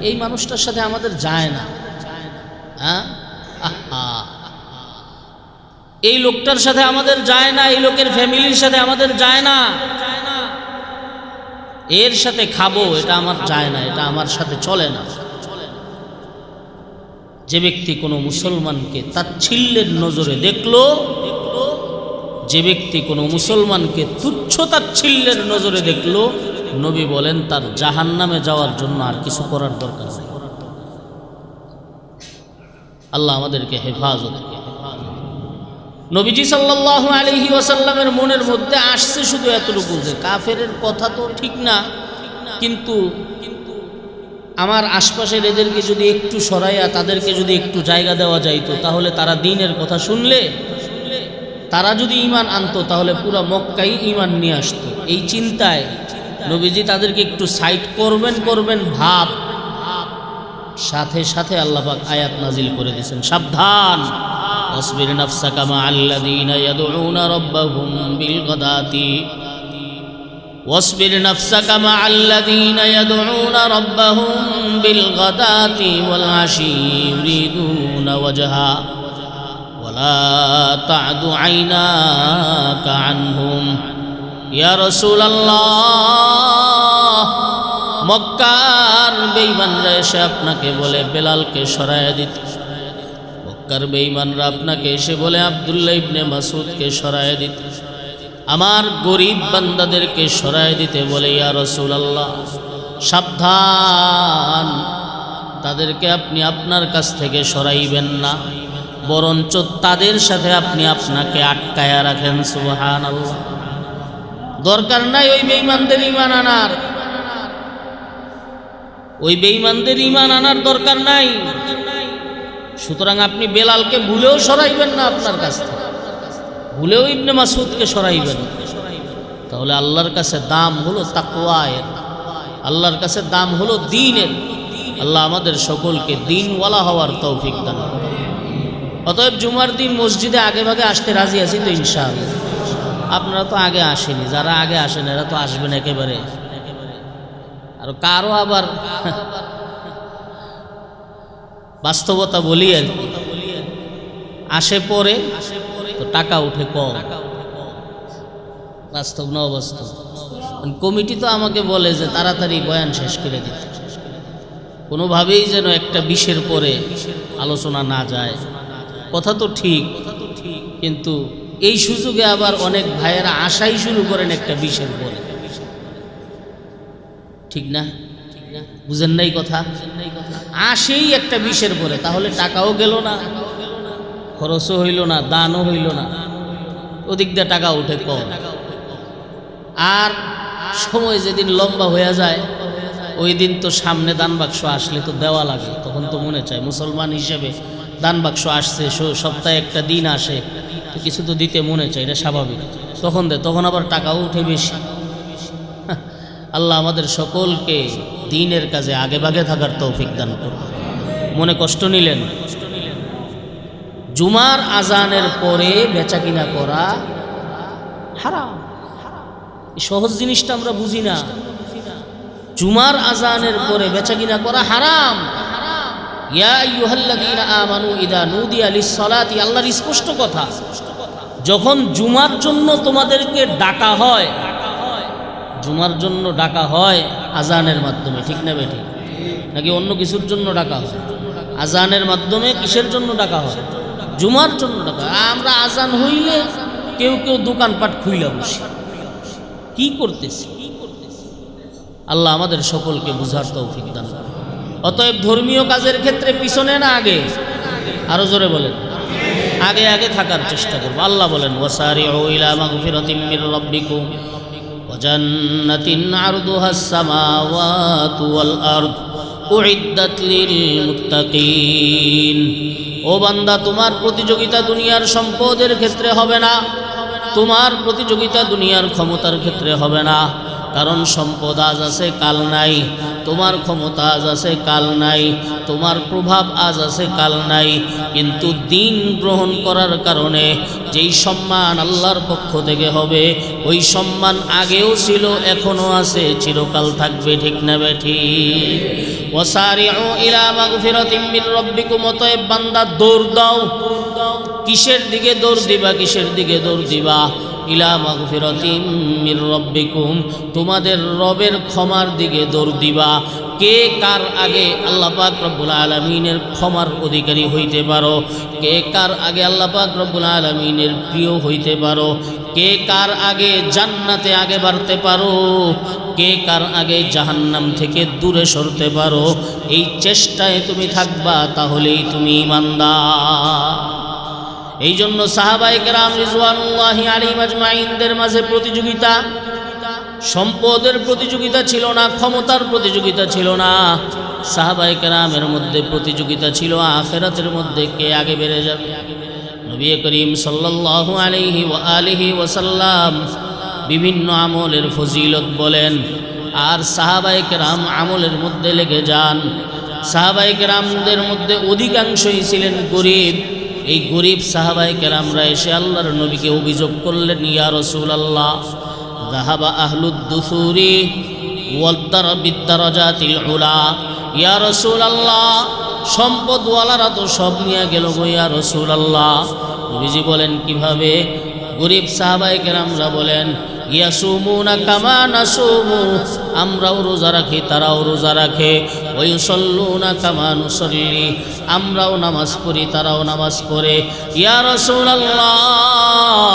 এই মানুষটার সাথে আমাদের যায় না, হ্যাঁ, এই লোকটার সাথে আমাদের যায় না, এই লোকের ফ্যামিলির সাথে আমাদের যায় না, এর সাথে খাবো এটা আমার যায় না, এটা আমার সাথে চলে না। যে ব্যক্তি কোনো মুসলমানকে তাচ্ছিল্যের নজরে দেখলো, যে ব্যক্তি কোনো মুসলমানকে তুচ্ছ তাচ্ছিল্যের নজরে দেখলো, নবী বলেন তার জাহান্নামে যাওয়ার জন্য আর কিছু করার দরকার নেই। আল্লাহ আমাদেরকে হেফাজত। নবীজি সাল্লাল্লাহু আলাইহি ওয়াসাল্লামের মনের মধ্যে আসছে শুধু এতটুকু যে কাফেরের কথা তো ঠিক না, কিন্তু আমার আশপাশের এদেরকে যদি একটু সরাইয়া তাদেরকে যদি একটু জায়গা দেওয়া যাইতো, তাহলে তারা দ্বীনের কথা শুনলে, তারা যদি ঈমান আনতো, তাহলে পুরো মক্কাই ঈমান নিয়ে আসতো। এই চিন্তায় নবীজি তাদেরকে একটু সাইড করবেন ভাব, সাথে সাথে আল্লাহ পাক আয়াত নাজিল করে দিয়েছেন, সাবধান, ওয়াসবির নাফসাকা মা'আল্লাযীনা ইয়াদউনা রাব্বাহুম বিল গাদাতি واصبر نفسك مع الذين يدعون ربهم بالغداة والعشي يريدون وجهه ولا تعد عيناك عنهم يا رسول الله মক্কার বেঈমানরা এসে আপনাকে বলে বেলালকে সরাইয়া দিতে, মক্কার বেঈমানরা আপনাকে এসে বলে আব্দুল্লাহ ইবনে মাসউদকে সরাইয়া দিতে, আমার গরিব বান্দাদেরকে সরাই দিতে বলে। ইয়া রাসূলুল্লাহ, সাবধান, তাদেরকে আপনি আপনার কাছ থেকে সরাইবেন না, বরঞ্চ তাদের সাথে আপনি আপনাকে আটকায়া রাখেন। সুবহানাল্লাহ। দরকার নাই ওই বেঈমানদের ঈমান আনার, ওই বেঈমানদের ঈমান আনার দরকার নাই। সুতরাং আপনি বেলালকে ভুলেও সরাইবেন না আপনার কাছ থেকে, ভুলেও ইবনে মাসউদকে সরাইবেন। তাহলে আল্লাহর কাছে দাম হলো তাকওয়ায়ের, আল্লাহর কাছে দাম হলো দ্বীনের। আল্লাহ আমাদের সকলকে দ্বীনওয়ালা হওয়ার তৌফিক দান করুন। অতএব জুমার দিন মসজিদে আগে ভাগে আসতে রাজি আছি তো ইনশাআল্লাহ। আপনারা তো আগে আসেনি, যারা আগে আসেন এরা তো আসবেন একেবারে। আর কারো আবার বাস্তবতা বলি আর কি, আসে পরে তো টাকা উঠে কম। বাস্তব না অবাস্তব? কমিটি তো আমাকে বলে যে তাড়াতাড়ি বয়ান শেষ করে দিতে, কোনোভাবেই যেন একটা 20-এর পরে আলোচনা না যায়। কথা তো ঠিক, কিন্তু এই সুযোগে আবার অনেক ভাইয়েরা আশাই শুরু করেন একটা 20-এর পরে। ঠিক না? বুঝেন নাই কথা? আসেই একটা 20-এর পরে, তাহলে টাকাও গেল না, খরচও হইল না, দানও হইল না, ওদিক দিয়ে টাকা উঠে কম। আর সময় যেদিন লম্বা হয়ে যায়, ওই দিন তো সামনে দান বাক্স আসলে তো দেওয়া লাগে, তখন তো মনে চায় মুসলমান হিসেবে দান বাক্স আসছে, সপ্তাহে একটা দিন আসে, তো কিছু তো দিতে মনে চায়, এটা স্বাভাবিক। তখন তখন আবার টাকাও উঠে বেশি। আল্লাহ আমাদের সকলকে দ্বীনের কাজে আগে ভাগে থাকার তৌফিক দান করুন। মনে কষ্ট নিলেন? জুমার আজানের পরে বেচা কিনা করা হারাম। এই সহজ জিনিসটা আমরা বুঝি না। জুমার আজানের পরে বেচা কিনা করা হারাম। ইয়া আইয়ুহাল্লাযীনা আমানু ইযা নুদিয়া লিস-সালাতি, আল্লাহর স্পষ্ট কথা। যখন জুমার জন্য তোমাদেরকে ডাকা হয়, জুমার জন্য ডাকা হয় আজানের মাধ্যমে, ঠিক না বেঠিক? নাকি অন্য কিছুর জন্য ডাকা হয়? আজানের মাধ্যমে কিসের জন্য ডাকা হয়? জুমার জন্য ডাকা। আমরা আজান হইলে কেউ কেউ দোকানপাট খুইলা বসি, কি করতেছি? আল্লাহ আমাদের সকলকে বুঝার তৌফিক দান করুন। অতএব ধর্মীয় কাজের ক্ষেত্রে পিছনে না আগে? আরো জোরে বলেন, আগে আগে থাকার চেষ্টা করব। আল্লাহ বলেন ওয়াসারিউ ইলা মাগফিরাতিম মির রাব্বিকুম ওয়া জান্নাতিন আরদুহাস সামাওয়াতু ওয়াল আরদ উইদ্দাত লিল মুত্তাকিন। ও বান্দা, তোমার প্রতিযোগিতা দুনিয়ার সম্পদের ক্ষেত্রে হবে না, তোমার প্রতিযোগিতা দুনিয়ার ক্ষমতার ক্ষেত্রে হবে না। কারণ সম্পদ আজ আছে কাল নাই, তোমার ক্ষমতা আজ আছে কাল নাই, তোমার প্রভাব আজ আছে কাল নাই। কিন্তু দিন গ্রহণ করার কারণে যেই সম্মান আল্লাহর পক্ষ থেকে হবে, ওই সম্মান আগেও ছিল, এখনো আছে, চিরকাল থাকবে, ঠিক না বেঠিক? ওয়াসারিউ ইলা মাগফিরাতিম মির রাব্বিকুম। অতএব বান্দা দৌড় দাও। কিসের দিকে দৌড় দিবা? কিসের দিকে দৌড় দিবা? ইলা মাগফিরাতিম মির রাব্বিকুম, তোমাদের রবের ক্ষমার দিকে দৌড় দিবা। কে কার আগে আল্লাহ পাক রব্বুল আলামিনের ক্ষমার অধিকারী হইতে পারো? কে কার আগে আল্লাহ পাক রব্বুল আলামিনের প্রিয় হইতে পারো? কে কার আগে জান্নাতে আগে বাড়তে পারো? কে কার আগে জাহান্নাম থেকে দূরে সরতে পারো? এই চেষ্টায় তুমি থাকবা, তাহলেই তুমি ঈমানদার। এই জন্য সাহাবায়ে কেরাম রিজওয়ানুল্লাহি আলাইহিম আজমাইনদের মাঝে প্রতিযোগিতা, সম্পদের প্রতিযোগিতা ছিল না, ক্ষমতার প্রতিযোগিতা ছিল না। সাহাবায়ে কেরামের মধ্যে প্রতিযোগিতা ছিল আখিরাতের মধ্যে কে আগে বেড়ে যাবে। নবী করিম সাল্লাল্লাহু আলাইহি ওয়া আলিহি ওয়াসাল্লাম বিভিন্ন আমলের ফজিলত বলেন, আর সাহাবায়ে কেরাম আমলের মধ্যে লেগে যান। সাহাবায়ে কেরামদের মধ্যে অধিকাংশই ছিলেন গরিব। এই গরিব সাহাবায়ে কেরামরা এসে আল্লাহর নবীকে অভিযোগ করলেন, ইয়া রাসূলুল্লাহ, যাহাবা আহলুদ দুসুরি বিদ্দারাজাতিল উলা। ইয়া রাসূলুল্লাহ, সম্পদওয়ালারা তো সব নিয়ে গেল গো ইয়া রাসূলুল্লাহ। নবীজি বলেন কিভাবে? গরিব সাহাবায়ে কেরামরা বলেন, ইয়াসুমুনা কামা নাসুমু, আমরাও রোজা রাখি, তারাও রোজা রাখে। ওয়ায়ুসাল্লুনা কামা নুসাল্লি, আমরাও নামাজ পড়ি, তারাও নামাজ পড়ে। ইয়া রাসূলুল্লাহ,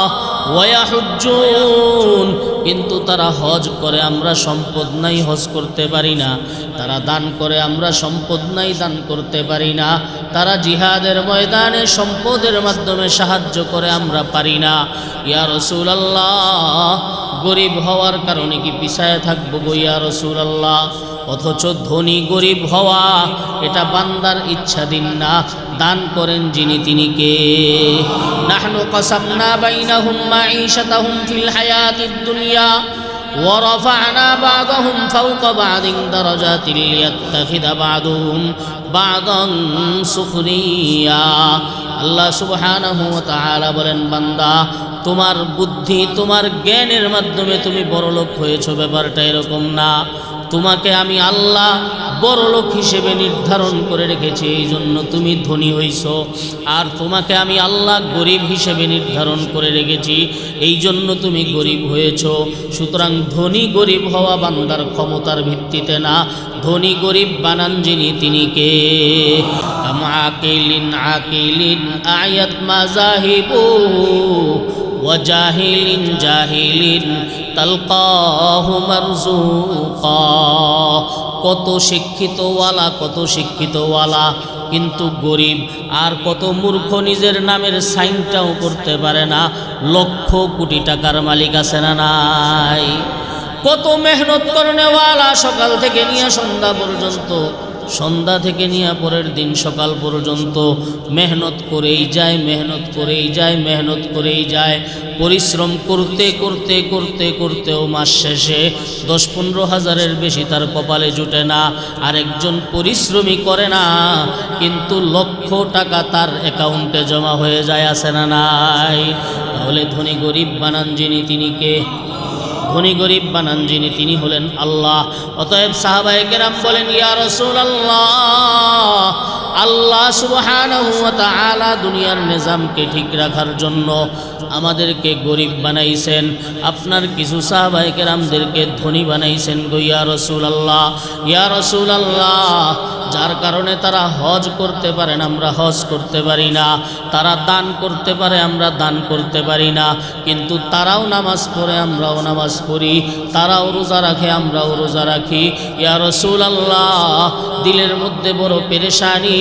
ওয়ায়াহুজ্জুন, কিন্তু তারা হজ করে, আমরা সম্পদ নাই, হজ করতে পারি না। তারা দান করে, আমরা সম্পদ নাই, দান করতে পারি না। তারা জিহাদের ময়দানে সম্পদের মাধ্যমে সাহায্য করে, আমরা পারি না। ইয়া রাসূলুল্লাহ, গরিব হওয়ার কারণে কি পিছায় থাকবো গো ইয়া রাসূলুল্লাহ? অথচ ধনী গরিব হওয়া এটা বান্দার ইচ্ছাধীন না, দান করেন যিনি তিনি কে? নাহনু কাসামনা বাইনাহুম মাঈশাতাহুম ফিল হায়াতিদ দুনিয়া ওয়া রাফা'না বা'দাহুম ফাওকা বা'দিন দারাজাতিল লিয়াত্তাখিযা বা'দুহুম বা'দান সুখরিয়া। আল্লাহ সুবহানাহু ওয়া তাআলা বলেন, বান্দা, তোমার বুদ্ধি, তোমার জ্ঞানের মাধ্যমে তুমি বড়লোক হয়েছো, ব্যাপারটা এরকম না। তোমাকে আমি আল্লাহ বড়লোক হিসেবে নির্ধারণ করে রেখেছি, এই জন্য তুমি ধনী হইছো। আর তোমাকে আমি আল্লাহ গরিব হিসেবে নির্ধারণ করে রেখেছি, এই জন্য তুমি গরিব হয়েছো। সুতরাং ধনী গরিব হওয়া বান্দার ক্ষমতার ভিত্তিতে না, ধনী গরিব বানান যিনি তিনি কে? আকিলিন আকিলিন আয়াত মাযাহিবু ওয়া জাহিলিন জাহিলিন তালকাহু মারজুকা। কত শিক্ষিতওয়ালা, কত শিক্ষিতওয়ালা, কিন্তু গরিব। আর কত মূর্খ নিজের নামের সাইনটাও করতে পারে না। লক্ষ কোটি টাকার মালিক আছে না নাই? কত মেহনত করনেওয়ালা, সকাল থেকে নিয়ে সন্ধ্যা পর্যন্ত, সন্ধ্যা থেকে নিয়ে পরের দিন সকাল পর্যন্ত মেহনত করেই যায়, মেহনত করেই যায়, মেহনত করেই যায়। পরিশ্রম করতে করতে করতে করতেও মাস শেষে 10-15 হাজারের বেশি তার কপালে জুটে না। আরেকজন পরিশ্রমী করে না, কিন্তু লক্ষ টাকা তার অ্যাকাউন্টে জমা হয়ে যায়, আছে না নাই? তাহলে ধনী গরিব বানান যিনি, তিনি কে? ধনী গরিব বানান যিনি, তিনি হলেন আল্লাহ। অতএব সাহাবায়ে কেরাম বলেন, ইয়া রাসূলুল্লাহ, আল্লাহ সুবহানাহু ওয়া তাআলা দুনিয়ার নিজামকে ঠিক রাখার জন্য আমাদেরকে গরিব বানাইছেন, আপনার কিছু সাহাবায়ে কেরামদেরকে ধনী বানাইছেন গো ইয়া রাসূলুল্লাহ। ইয়া রাসূলুল্লাহ, যার কারণে তারা হজ করতে পারেন, আমরা হজ করতে পারি না। তারা দান করতে পারে, আমরা দান করতে পারি না। কিন্তু তারাও নামাজ পড়ে, আমরাও নামাজ পড়ি। তারাও রোজা রাখে, আমরাও রোজা রাখি। ইয়া রাসূলুল্লাহ, দিলের মধ্যে বড় পেরেশানি।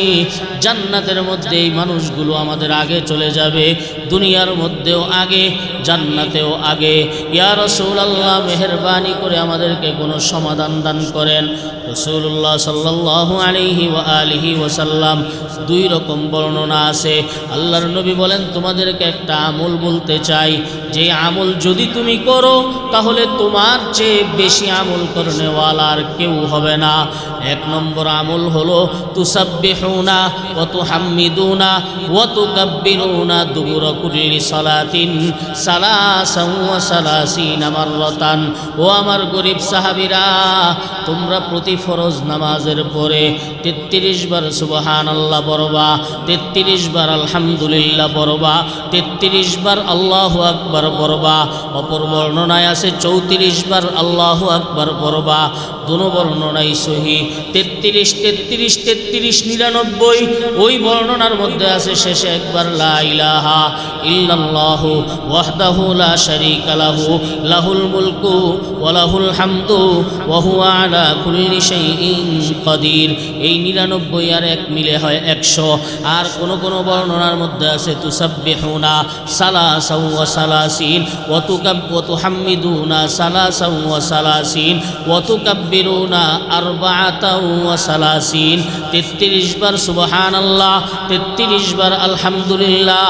জান্নাতের মধ্যে এই মানুষগুলো আমাদের আগে চলে যাবে, দুনিয়ার মধ্যেও আগে, জান্নাতেও আগে। ইয়া রাসূলুল্লাহ, মেহেরবানি করে আমাদেরকে কোনো সমাধান দান করেন। রাসূলুল্লাহ সাল্লাল্লাহু আলাইহি ওয়া আলিহি ওয়াসাল্লাম, দুই রকম বর্ণনা আছে। আল্লাহর নবী বলেন, তোমাদেরকে একটা আমল বলতে চাই, যে আমল যদি তুমি করো তাহলে তোমার চেয়ে বেশি আমল করনেওয়ালা আর কেউ হবে না। এক নম্বর আমল হলো তুসাব্বিহুনা ওয়া তুহাম্মিদুনা ওয়া তুকাব্বিরুনা দুবুরা কুল্লি সালাতিন সালাসান ওয়া সালাসিনা মাররাতান। ও আমার গরিব সাহাবীরা, তোমরা প্রতি ফরজ নামাজের পরে 33 বার সুবহানাল্লাহ পড়বা, 33 বার আলহামদুলিল্লাহ পড়বা, 33 বার আল্লাহু আকবার পড়বা। অপর বর্ণনায় আছে 34 বার আল্লাহু আকবার পড়বা। দুনো বর্ণনাই সহি। 33 33 33 99। ওই বর্ণনার মধ্যে আছে শেষে একবার লা ইলাহা ইল্লাল্লাহু ওয়াহদাহু লা শারীকা লাহু লাহুল মুলকু ওয়া লাহুল হামদু ওয়া হুয়া আলা কুল্লি শাইইন কাদির। এই 99 আর এক মিলে হয় 100। আর কোন কোন বর্ণনার মধ্যে আছে তুসাব্বিহুনা সালাসান ওয়া সালাসিন ওয়া তুহাম্মিদুনা সালাসান ওয়া সালাসিন ওয়া তুকাব্বিরুনা আরবাআতান ওয়া সালাসিন। 33 বার সুবহানাল্লাহ, 33 বার আলহামদুলিল্লাহ,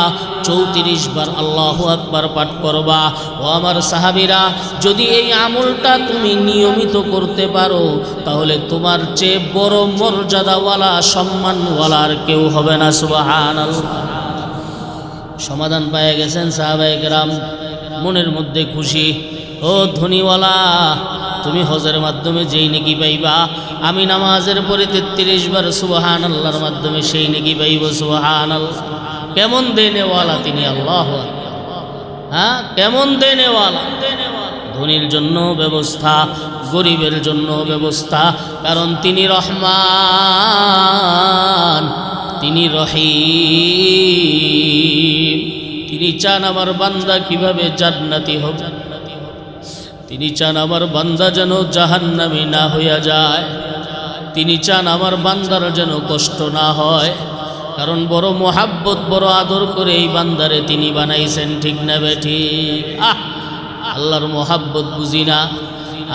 34 বার আল্লাহু আকবার পাঠ করবা। ও আমার সাহাবীরা, যদি এই আমলটা তুমি নিয়মিত করতে পারো তাহলে তোমার চেয়ে বড় মর্যাদাওয়ালা, সম্মানওয়ালা আর কেউ হবে না। সুবহানাল্লাহ। সমাধান পেয়ে গেছেন সাহাবায়ে কেরাম, মনের মধ্যে খুশি। ও ধনীওয়ালা, তুমি হজের মাধ্যমে যেই নেকি পাইবা, আমি নামাজের পরে 33 বার সুবহানাল্লাহর মাধ্যমে সেই নেকি পাইব। সুবহানাল্লাহ। কেমন দেনেওয়ালা তিনি, আল্লাহ! হ্যাঁ, কেমন দেনেওয়ালা! ধনীর জন্য ব্যবস্থা, গরিবের জন্য ব্যবস্থা, কারণ তিনি রহমান, তিনি রহিম। তিনি চান আমার বান্দা কিভাবে জান্নাতি হবে, তিনি চান আমার বান্দা যেন জাহান্নামী না হইয়া যায়, তিনি চান আমার বান্দার যেন কষ্ট না হয়। কারণ বড় মোহাব্বত, বড় আদর করে এই বান্দারে তিনি বানাইছেন, ঠিক না বেঠিক? আল্লাহর মোহাব্বত বুঝি না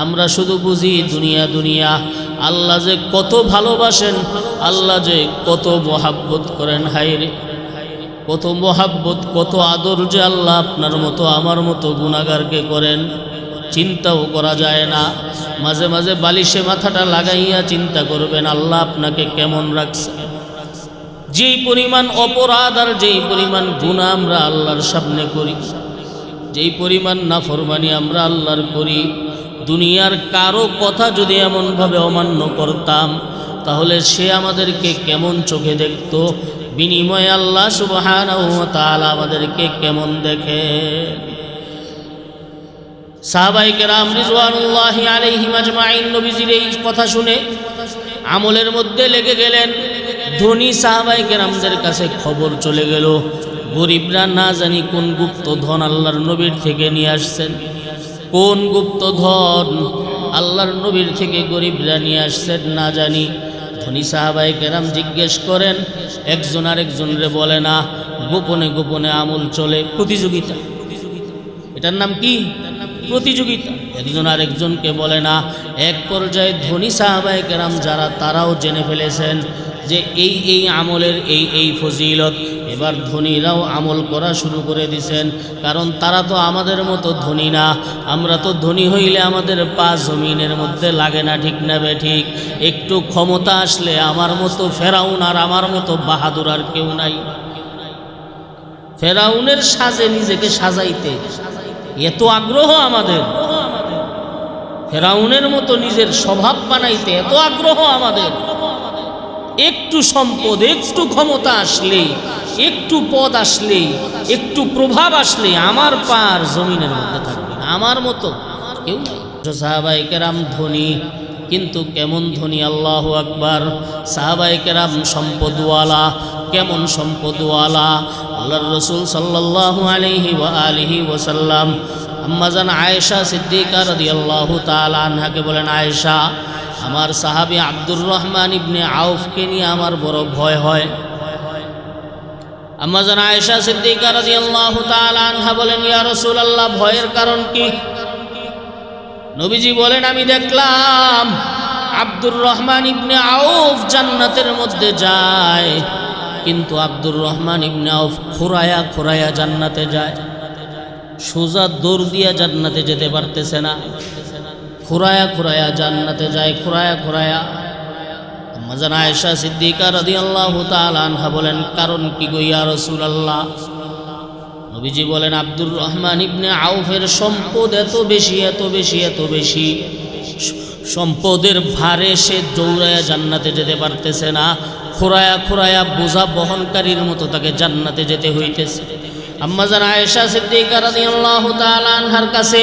আমরা, শুধু বুঝি দুনিয়া দুনিয়া। আল্লাহ যে কত ভালোবাসেন, আল্লাহ যে কত মোহাব্বত করেন, হায়রে কত মোহাব্বত, কত আদর যে আল্লাহ আপনার মতো আমার মতো গুনাহগারকে করেন, চিন্তাও করা যায় না। মাঝে মাঝে বালিশে মাথাটা লাগাইয়া চিন্তা করবেন আল্লাহ আপনাকে কেমন রাখছে। যেই পরিমাণ অপরাধ আর যেই পরিমাণ গুনাহ আমরা আল্লাহর সামনে করি, যেই পরিমাণ নাফরমানি আমরা আল্লাহর করি, দুনিয়ার কারো কথা যদি এমনভাবে অমান্য করতাম তাহলে সে আমাদেরকে কেমন চোখে দেখত, বিনিময়ে আল্লাহ সুবহানাহু ওয়া তাআলা আমাদেরকে কেমন দেখে। সাহাবায়ে কেরাম রিজওয়ানুল্লাহি আলাইহিম আজমাইন নবীজির এই কথা শুনে আমলের মধ্যে লেগে গেলেন। ধনী সাহাবায়ে কেরামদের কাছে খবর চলে গেল, গরিবরা না জানি কোন গুপ্ত ধন আল্লাহর নবীর থেকে নিয়ে আসছেন। কোন গুপ্ত ধন আল্লাহর নবীর থেকে গরিবরা নিয়ে আসছেন না জানি। ধনী সাহাবায়ে কেরাম জিজ্ঞেস করেন, একজন আরেকজনরে বলে না, গোপনে গোপনে আমল চলে, প্রতিযোগিতা। এটার নাম কি? প্রতিযোগিতা, একজন আরেকজনকে বলে না। এক পর্যায়ে ধনী সাহাবায়ে কেরাম যারা, তারাও জেনে ফেলেছেন যে এই আমলের এই ফজিলত। এবার ধনীরাও আমল করা শুরু করে দিছেন, কারণ তারা তো আমাদের মতো ধনী না। আমরা তো ধনী হইলে আমাদের পা জমিনের মধ্যে লাগে না, ঠিক না বে ঠিক? একটু ক্ষমতা আসলে আমার মতো ফেরাউন আর আমার মতো বাহাদুর আর কেউ নাই। ফেরাউনের সাজে নিজেকে সাজাইতে এত আগ্রহ আমাদের, ফেরাউনের মতো নিজের স্বভাব বানাইতে এত আগ্রহ আমাদের। একটু সম্পদ, একটু ক্ষমতা আসলেই, একটু পদ আসলেই, একটু প্রভাব আসলেই আমার পার জমিনের মধ্যে থাকবে, আমার মতো কেউ নাই। সাহাবায়ে কেরাম ধনী, কিন্তু কেমন ধনী? আল্লাহু আকবার। সাহাবায়ে কেরাম সম্পদওয়ালা, কেমন সম্পদওয়ালা? আল্লাহর রাসূল সাল্লাল্লাহু আলাইহি ওয়া আলিহি ওয়াসাল্লাম আম্মাজান আয়েশা সিদ্দিকা রাদিয়াল্লাহু তাআলা আনহাকে বলেন, আয়েশা, আমার সাহাবী আব্দুর রহমান ইবনে আউফকে নিয়ে আমার বড় ভয় হয়। আম্মাজান আয়েশা সিদ্দিকা রাদিয়াল্লাহু তাআলা আনহা বলেন, ইয়া রাসূলুল্লাহ, ভয়ের কারণ কি? নবীজি বলেন, আমি দেখলাম আব্দুর রহমান ইবনে আউফ জান্নাতের মধ্যে যায়, কিন্তু আব্দুর রহমান ইবনে আউফ খোরায়া খোরায়া জান্নাতে যায়, সোজা দৌড় দিয়া জান্নাতে যেতে পারতেছে না, খোরায়া খোরায়া জান্নাতে যায়, খোরায়া খোরায়া। আম্মাজান আয়েশা সিদ্দিকা রাদিয়াল্লাহু তাআলা আনহা বলেন, কারণ কি গো ইয়া রাসূলুল্লাহ? নবীজি বলেন, আব্দুর রহমান ইবনে আউফের সম্পদ এত বেশি, এত বেশি, এত বেশি, সম্পদের ভারে সে দৌড়ায়া জান্নাতে যেতে পারতেছে না, খোরায়া খোরায়া বোঝা বহনকারীর মতো তাকে জান্নাতে যেতে হইতেছে। আম্মাজান আয়েশা সিদ্দিকা রাদিয়াল্লাহু তাআলা আনহার কাছে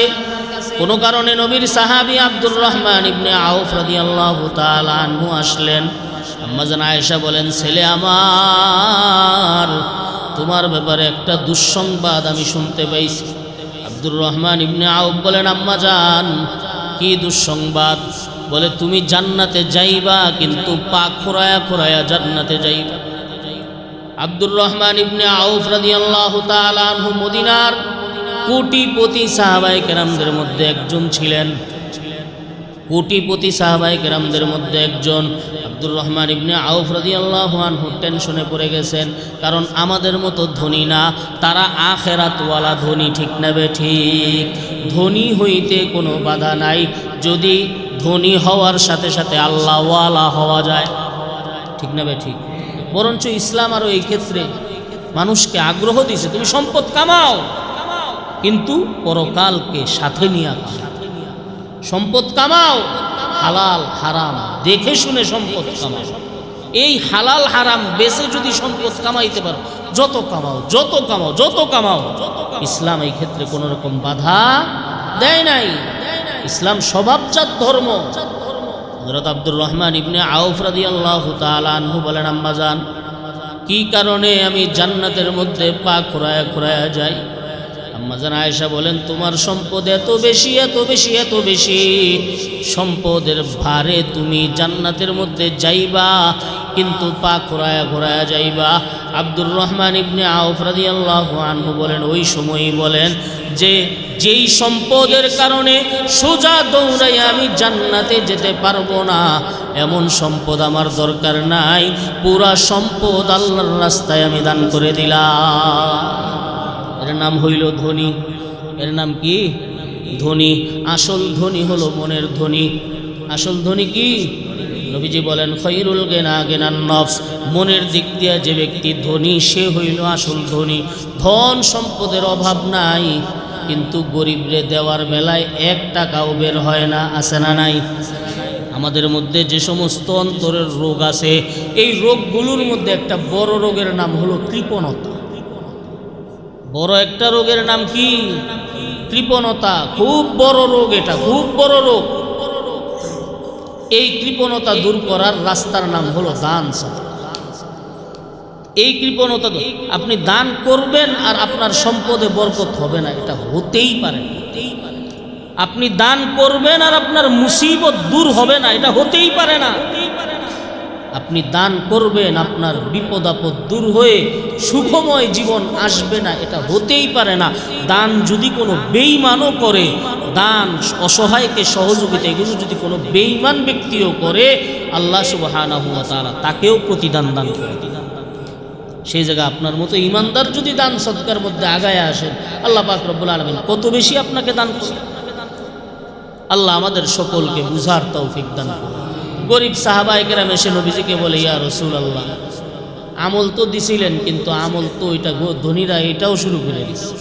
কোনো কারণে নবীর সাহাবী আব্দুর রহমান ইবনে আউফ রাদিয়াল্লাহু তাআলা আনহু আসলেন। আম্মাজান আয়েশা বলেন, ছেলে আমার, তোমার ব্যাপারে একটা দুঃসংবাদ আমি শুনতে পাইছি। আব্দুর রহমান ইবনে আউফ বলেন, আম্মাজান, কি দুঃসংবাদ? বলে, তুমি জান্নাতে যাইবা, কিন্তু পা খোরায়া খোরায়া জান্নাতে যাইবা। আব্দুর রহমান ইবনে আউফ রাদিয়াল্লাহু তাআলা আনহু মদিনার কোটিপতি সাহাবায়ে কেরামদের মধ্যে একজন ছিলেন, কোটিপতি সাহাবায়ে কেরামদের মধ্যে একজন। আব্দুর রহমান ইবনে আউফ রাদিয়াল্লাহু আনহু টেনশনে পড়ে গেছেন, কারণ আমাদের মতো ধনী না, তারা আখিরাতওয়ালা ধনী, ঠিক না বে ঠিক? ধনী হইতে কোনো বাধা নাই, যদি ধনী হওয়ার সাথে সাথে আল্লাহওয়ালা হওয়া যায়, ঠিক না বে ঠিক? বরঞ্চ ইসলাম আরও এই ক্ষেত্রে মানুষকে আগ্রহ দিছে, তুমি সম্পদ কামাও, কিন্তু পরকালকে সাথে নিয়ে সম্পদ কামাও, হালাল হারাম দেখে শুনে সম্পদ কামাও। এই হালাল হারাম বেছে যদি সম্পদ কামাইতে পারো, যত কামাও, যত কামাও, যত কামাও, ইসলাম এই ক্ষেত্রে কোনো রকম বাধা দেয় নাই। ইসলাম স্বভাবজাত ধর্ম। হযরত আব্দুর রহমান ইবনে আউফ রাদিয়াল্লাহু তাআলা আনহু বলেন, আম্মাজান, কি কারণে আমি জান্নাতের মধ্যে পা খোরায়া খোরায়া যাই? আম্মাজান আয়েশা বলেন, তোমার সম্পদ এত বেশি, এত বেশি, এত বেশি, সম্পদের ভারে তুমি জান্নাতের মধ্যে যাইবা, কিন্তু পা খোরায়া খোরায়া যাইবা। আব্দুর রহমান ইবনে আউফ রাদিয়াল্লাহু আনহু বলেন, ওই সময়ই বলেন যে যেই সম্পদের কারণে সোজা দৌড়াইয়া আমি জান্নাতে যেতে পারবো না, এমন সম্পদ আমার দরকার নাই, পুরা সম্পদ আল্লাহর রাস্তায় আমি দান করে দিলাম। এর নাম হইল ধনী। এর নাম কি? ধনী। আসল ধনী হলো মনের ধনী। আসল ধনী কি? নবীজি বলেন, খৈরুল গিনা গিনান নফস, মনের দিক দিয়ে যে ব্যক্তি ধনী সে হইল আসল ধনী। ধন সম্পদের অভাব নাই, কিন্তু গরিবরে দেওয়ার বেলায় 1 টাকাও বের হয় না, আছে না নাই? আমাদের মধ্যে যে সমস্ত অন্তরের রোগ আছে, এই রোগগুলোর মধ্যে একটা বড় রোগের নাম হলো কৃপণতা। বড় একটা রোগের নাম কি? কৃপণতা। খুব বড় রোগ, এটা খুব বড় রোগ। এই কৃপণতা দূর করার রাস্তার নাম হলো দান সাদাকা। এই কৃপণতা আপনি দান করবেন আর আপনার সম্পদে বরকত হবে না, এটা হতেই পারে না। আপনি দান করবেন আর আপনার মুসিবত দূর হবে না, এটা হতেই পারে না। আপনি দান করবেন, আপনার বিপদ আপদ দূর হয়ে সুখময় জীবন আসবে না, এটা হতেই পারে না। দান যদি কোনো বেঈমানও করে, দান, অসহায়কে সহযোগিতা, এগুলো যদি কোনো বেঈমান ব্যক্তিও করে, আল্লাহ সুবহানাহু ওয়া তাআলা তাকেও প্রতিদান দান করে। সেই জায়গায় আপনার মতো ইমানদার যদি দান সদকার মধ্যে আগায় আসেন, আল্লাহ পাক রব্বুল আলামিন কত বেশি আপনাকে দান করবে। আল্লাহ আমাদের সকলকে বুঝার তৌফিক দান করুন। গরিব সাহাবায়ে কেরাম এসে নবীজিকে বলে, ইয়া রাসূলুল্লাহ, আমল তো দিছিলেন, কিন্তু আমল তো ওইটা ধনীরা এটাও শুরু করে দিচ্ছে,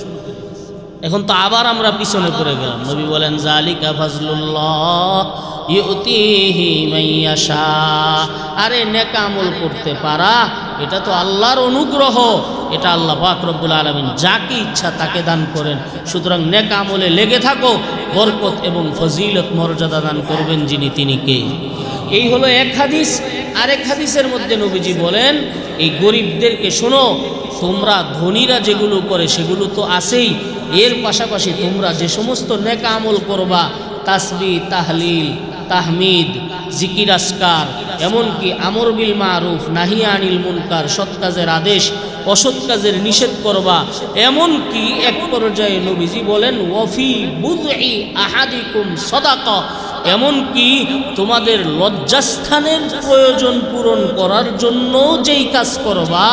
এখন তো আবার আমরা পিছনে পড়ে গেলাম। নবী বলেন, যালিকা ফাজলুল্লাহ ইউতিহি মাইয়াশা। আরে নেক আমল করতে পারা এটা তো আল্লাহর অনুগ্রহ, এটা আল্লাহ পাক রব্বুল আলামিন যাকে ইচ্ছা তাকে দান করেন। সুতরাং নেক আমলে লেগে থাকো, বরকত এবং ফজিলত মর্যাদা দান করবেন যিনি, তিনি কে? এই হলো এক হাদিস। আরেক হাদিসের মধ্যে নবীজি বলেন, এই গরিবদেরকে শোনো, তোমরা ধনীরা যেগুলো করে সেগুলো তো আছেই, এর পাশাপাশি তোমরা যে সমস্ত নেক আমল করবা, তাসবিহ, তাহলিল, তাহমিদ, জিকির, আসকার, এমনকি আমর বিল মারুফ, নাহি আনিল মুনকার, সৎ কাজের আদেশ, অসৎ কাজের নিষেধ করবা, এমনকি এক পর্যায়ে নবীজি বলেন, ওয়াফি বুদই আহাদিকুম সাদাকা, এমনকি তোমাদের লজ্জাস্থানের প্রয়োজন পূরণ করার জন্য যেই কাজ করবা,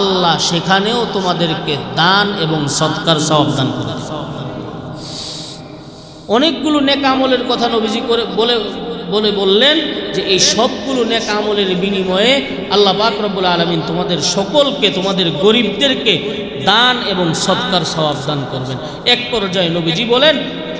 আল্লাহ সেখানেও তোমাদেরকে দান এবং সদকার সওয়াব দান করে। অনেকগুলো নেক আমলের কথা নবীজি বললেন যে এই সবগুলো নেক আমলের বিনিময়ে আল্লাহ পাক রব্বুল আলামিন তোমাদের সকলকে, তোমাদের গরিবদেরকে দান এবং সদকার সওয়াব দান করবেন। এক পর্যায়ে নবীজি বলেন,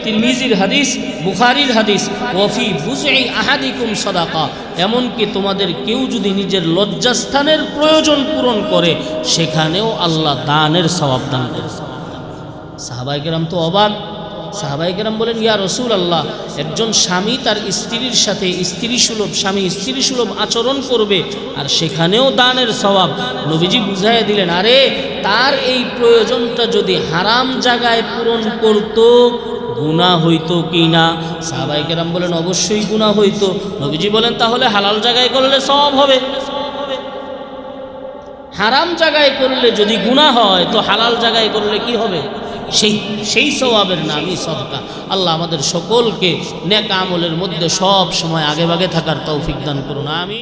তিরমিজির হাদিস, বুখারীর হাদিস, ওয়াফি বুজই আহাদিকুম সাদাকা, এমনকি তোমাদের কেউ যদি নিজের লজ্জাস্থানের প্রয়োজন পূরণ করে, সেখানেও আল্লাহ দানের সওয়াব দান করে। সাহাবায়ে কেরাম তো অবাক। সাহাবায়ে কেরাম বলেন, ইয়া রাসূলুল্লাহ, একজন স্বামী তার স্ত্রীর সাথে স্বামী স্ত্রী সুলভ আচরণ করবে, আর সেখানেও দানের সওয়াব। নবীজি বুঝাইয়া দিলেন, আরে তার এই প্রয়োজনটা যদি হারাম জায়গায় পূরণ করত, গুনাহ হইতো কি না? সাহাবায়ে কেরাম বলেন, অবশ্যই গুনাহ হইতো। নবীজি বলেন, তাহলে হালাল জায়গায় করলে সওয়াব হবে। হারাম জায়গায় করলে যদি গুনাহ হয়, তো হালাল জায়গায় করলে কি হবে? সেই সওয়াবের নামই সদকা। আল্লাহ আমাদের সকলকে নেক আমলের মধ্যে সব সময় আগে ভাগে থাকার তৌফিক দান করুন, আমিন।